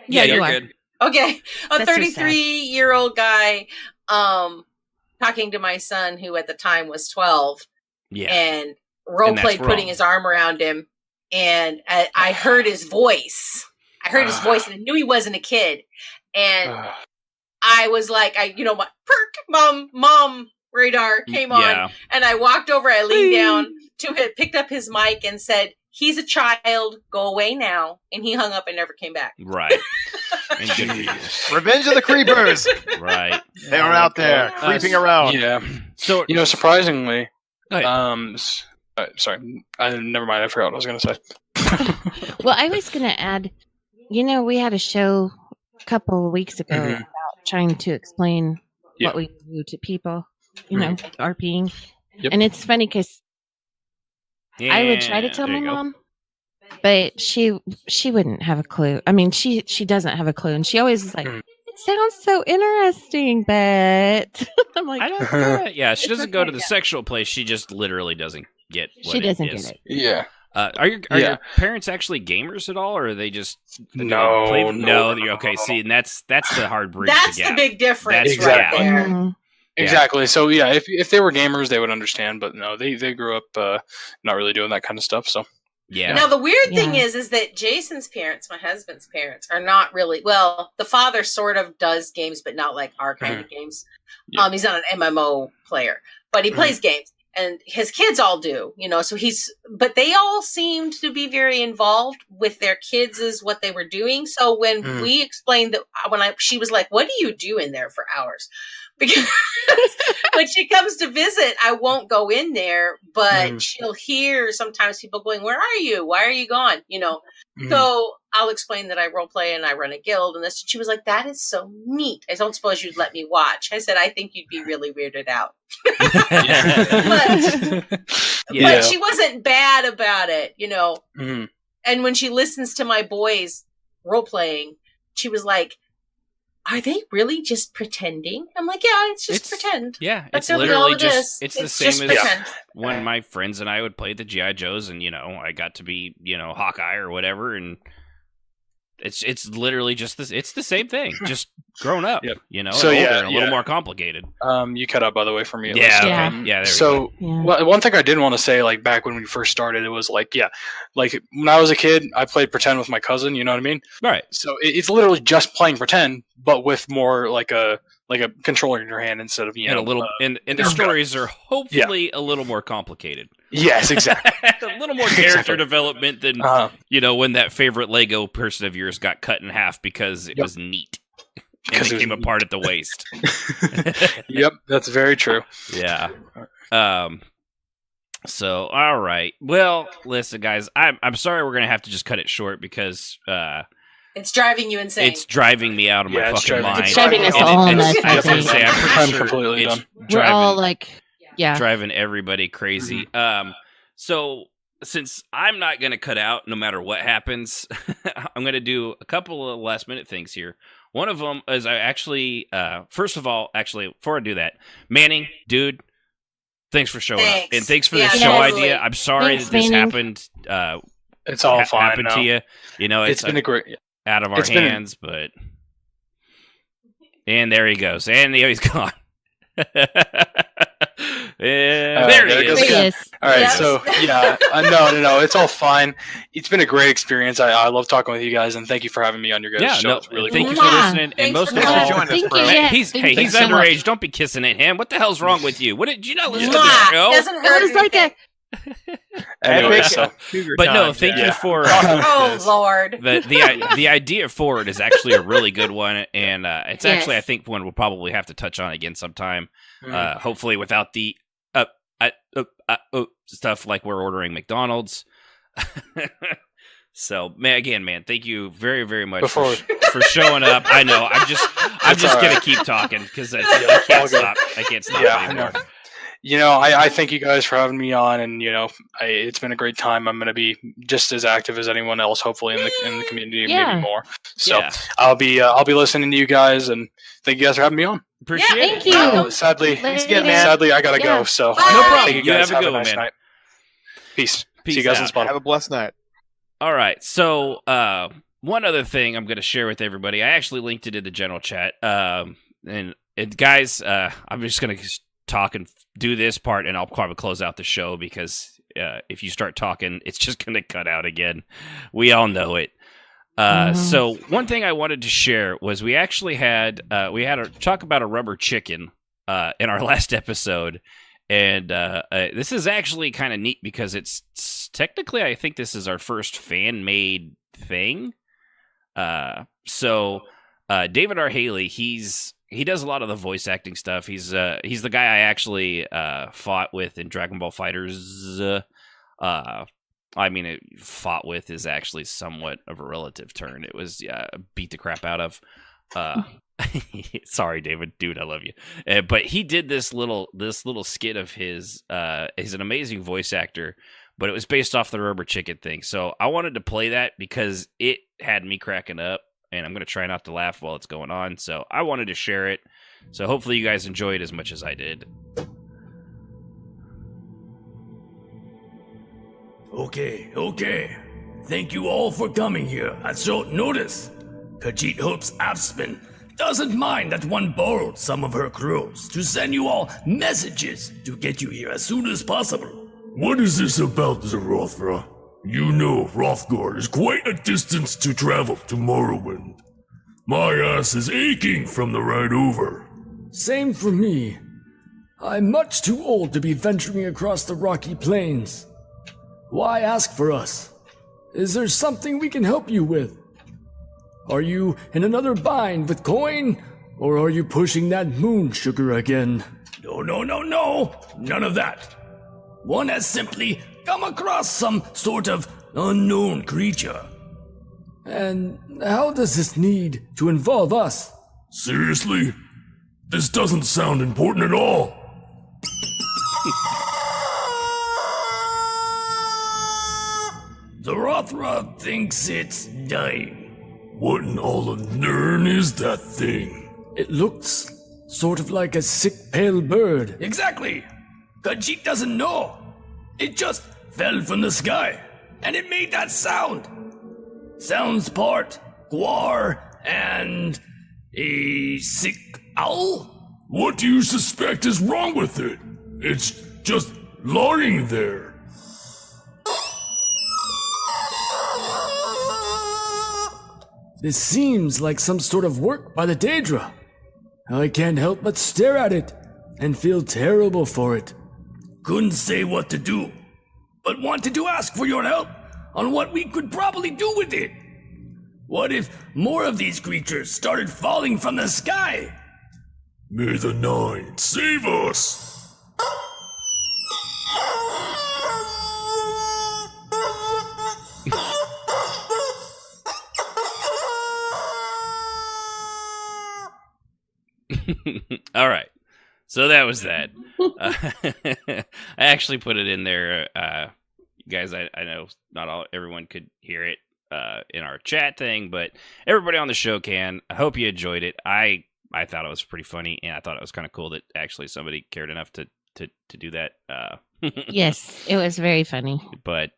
Yeah, you're good. Okay, a 33-year-old guy talking to my son, who at the time was 12, and role played putting his arm around him, and I heard his voice. And I knew he wasn't a kid, and I was like, my perk, mom radar came on, and I walked over, I leaned down to him, picked up his mic and said, "He's a child, go away now." And he hung up and never came back. Right. Revenge of the Creepers. Right. They were out there, creeping around. Yeah. So, surprisingly, sorry, never mind, I forgot what I was going to say. Well, I was going to add, we had a show a couple of weeks ago about trying to explain what we do to people, RPing. Yep. And it's funny because I would try to tell my mom, but she wouldn't have a clue. I mean, she doesn't have a clue, and she always is like, "It sounds so interesting," but I'm like, I don't know. Yeah, she doesn't go to the sexual place. She just literally doesn't get what she doesn't it is. get it. Yeah. Are your parents actually gamers at all, or are they just no? Okay, see, and that's the hard bridge. That's to get. the big difference, exactly. right there. Mm-hmm. Exactly. So if they were gamers, they would understand. But no, they grew up not really doing that kind of stuff. So yeah. Now the weird thing is that Jason's parents, my husband's parents, are not really. Well, the father sort of does games, but not like our kind of games. Yeah. He's not an MMO player, but he plays games. And his kids all do, so but they all seemed to be very involved with their kids is what they were doing. So when we explained that, she was like, "What do you do in there for hours?" Because when she comes to visit, I won't go in there, but she'll hear sometimes people going, "Where are you? Why are you gone?" So I'll explain that I role play and I run a guild and this. And she was like, "That is so neat. I don't suppose you'd let me watch." I said, "I think you'd be really weirded out." But she wasn't bad about it, And when she listens to my boys role playing, she was like, "Are they really just pretending?" I'm like, "Yeah, it's just pretend." Yeah, That's it's literally just it's the same as when my friends and I would play the G.I. Joes, and I got to be Hawkeye or whatever, and it's literally just this. It's the same thing, just grown up. Yep. So and a little more complicated. You cut out, by the way, for me. At least. There so one thing I did want to say, like back when we first started, it was like when I was a kid, I played pretend with my cousin. You know what I mean? Right. So it's literally just playing pretend, but with more like a like a controller in your hand instead of and a little and the stories are hopefully a little more complicated. Yes, exactly. A little more character development than when that favorite Lego person of yours got cut in half because it was neat and it came apart at the waist. Yep, that's very true. Yeah. So all right. Well, listen, guys, I'm sorry we're gonna have to just cut it short because it's driving you insane. It's driving me out of my fucking mind. It's driving us all nuts. I'm completely done. We're all like, driving everybody crazy. So since I'm not going to cut out no matter what happens, I'm going to do a couple of last minute things here. One of them is I actually, first of all, before I do that, Manning, dude, thanks for showing up. And thanks for the show idea. I'm sorry that this happened. It's all fine. Happened to you. You know, it's been a great... out of our hands, but... And there he goes. And he's gone. There he is. All right, so no, it's all fine. It's been a great experience. I love talking with you guys, and thank you for having me on your guys' show. It's really thank cool. you for listening, and most of all, he's underage. Don't be kissing at him. What the hell's wrong with you? What did you not listen to the show? Doesn't hurt. It was like a... Anyway, so but no, thank you for oh Lord. The idea for it is actually a really good one, and it's actually I think one we'll probably have to touch on again sometime. Hopefully without the stuff like we're ordering McDonald's. So man, thank you very, very much for showing up. I know I'm just gonna keep talking because I can't stop. I can't stop anymore. I thank you guys for having me on, and it's been a great time. I'm going to be just as active as anyone else, hopefully in the community, maybe more. So I'll be listening to you guys, and thank you guys for having me on. Appreciate it. Thank you. Sadly, I gotta go. So no problem. You guys have a good nice one, man. Night. Peace. See you guys in Spot. Have a blessed night. All right. So one other thing I'm going to share with everybody. I actually linked it in the general chat. And guys, I'm just going to talk and do this part, and I'll probably close out the show because if you start talking, it's just going to cut out again. We all know it. So one thing I wanted to share was we actually had a talk about a rubber chicken in our last episode, and this is actually kind of neat because it's technically I think this is our first fan made thing. So David R. Haley, he does a lot of the voice acting stuff. He's the guy I actually fought with in Dragon Ball FighterZ. Fought with is actually somewhat of a relative term. It was beat the crap out of. Sorry, David, dude, I love you. But he did this little skit of his. He's an amazing voice actor, but it was based off the rubber chicken thing. So I wanted to play that because it had me cracking up. And I'm going to try not to laugh while it's going on. So I wanted to share it. So hopefully you guys enjoy it as much as I did. Okay. Thank you all for coming here at short notice. Khajiit Hope's Absman doesn't mind that one borrowed some of her crows to send you all messages to get you here as soon as possible. What is this about, Zarothra? You know Hrothgar is quite a distance to travel to Morrowind. My ass is aching from the ride over. Same for me. I'm much too old to be venturing across the rocky plains. Why ask for us? Is there something we can help you with? Are you in another bind with coin? Or are you pushing that moon sugar again? No. None of that. One has simply come across some sort of unknown creature. And how does this need to involve us? Seriously? This doesn't sound important at all. Zarothra thinks it's dying. What in all of Nern is that thing? It looks sort of like a sick pale bird. Exactly. Khajiit doesn't know. It just fell from the sky, and it made that sound. Sounds part guar and a sick owl? What do you suspect is wrong with it? It's just lying there. This seems like some sort of work by the Daedra. I can't help but stare at it and feel terrible for it. Couldn't say what to do, but wanted to ask for your help on what we could probably do with it. What if more of these creatures started falling from the sky? May the Nine save us! All right. So that was that. I actually put it in there. You guys, I know not everyone could hear it in our chat thing, but everybody on the show can. I hope you enjoyed it. I thought it was pretty funny, and I thought it was kind of cool that actually somebody cared enough to do that. Yes, it was very funny. But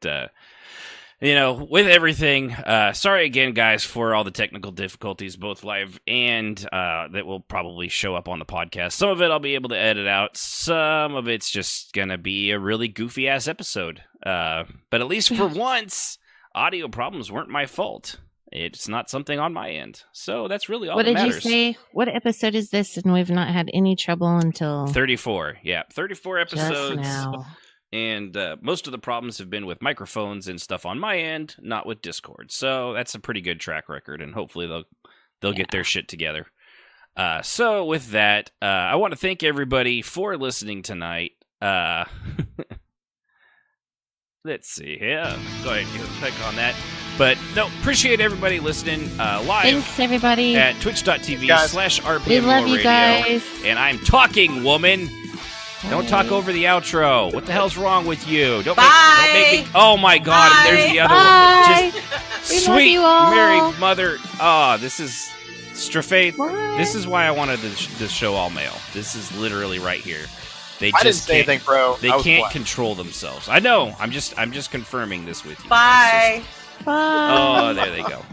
with everything, sorry again, guys, for all the technical difficulties, both live and that will probably show up on the podcast. Some of it I'll be able to edit out. Some of it's just going to be a really goofy-ass episode. But at least for once, audio problems weren't my fault. It's not something on my end. So that's really all that matters. What did you say? What episode is this? And we've not had any trouble until... 34. Yeah, 34 episodes. Just now. And most of the problems have been with microphones and stuff on my end, not with Discord. So that's a pretty good track record, and hopefully they'll get their shit together. So with that, I want to thank everybody for listening tonight. Let's see here. Go ahead and click on that. But no, appreciate everybody listening live. Thanks, everybody. At twitch.tv/RPM We love you Radio. guys. And I'm talking, woman. Don't talk over the outro. What the hell's wrong with you? Don't make me. Oh my God! Bye. There's the other Bye. one. Just We sweet love you all. Mary Mother. Oh, this is Strafate. This is why I wanted this show all male. This is literally right here. They I just didn't say can't- anything, bro. They I was can't black. control themselves. I know. I'm just confirming this with you. Bye. Bye. Oh, there they go.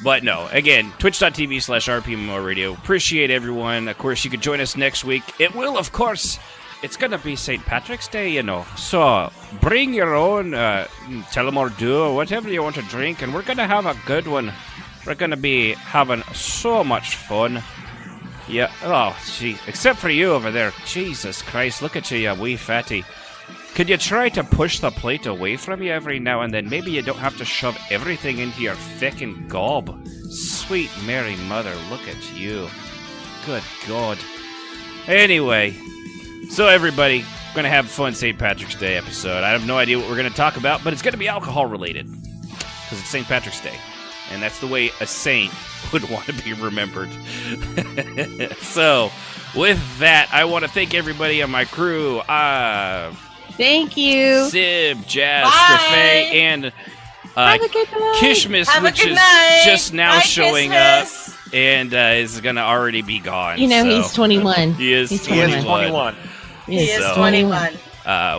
But no, again, twitch.tv/RPMO Radio. Appreciate everyone. Of course, you could join us next week. It will, of course, it's going to be St. Patrick's Day, you know. So bring your own Tullamore Dew or whatever you want to drink, and we're going to have a good one. We're going to be having so much fun. Yeah. Oh, gee. Except for you over there. Jesus Christ, look at you, you wee fatty. Could you try to push the plate away from you every now and then? Maybe you don't have to shove everything into your thickened gob. Sweet Mary Mother, look at you. Good God. Anyway, so everybody, we're going to have a fun St. Patrick's Day episode. I have no idea what we're going to talk about, but it's going to be alcohol related. Because it's St. Patrick's Day. And that's the way a saint would want to be remembered. So, with that, I want to thank everybody on my crew. Thank you. Sib, Jazz, Bye. Strafay, and Have a good night. Kishmas, Have a which good is night. just now Bye, showing Christmas. up and is going to already be gone. You know, so. he's 21. He is He's 21. He is 21. He is So- 21.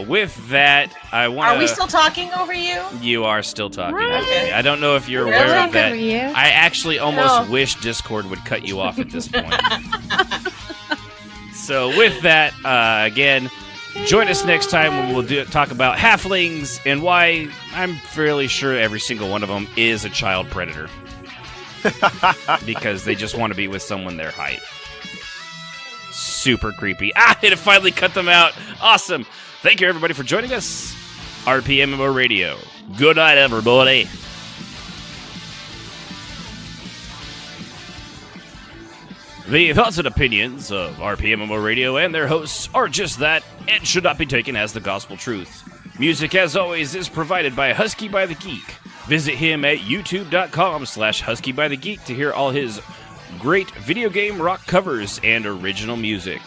With that, I want to... Are we still talking over you? You are still talking. Right. Okay. I don't know if you're Really? aware of that. Over you. I actually almost No. wish Discord would cut you off at this point. So with that, again, join us next time when we'll talk about halflings and why I'm fairly sure every single one of them is a child predator. Because they just want to be with someone their height. Super creepy. It finally cut them out. Awesome. Thank you, everybody, for joining us. RPMMO Radio. Good night, everybody. The thoughts and opinions of RPMMO Radio and their hosts are just that and should not be taken as the gospel truth. Music, as always, is provided by Husky by the Geek. Visit him at youtube.com/HuskyByTheGeek to hear all his great video game rock covers and original music.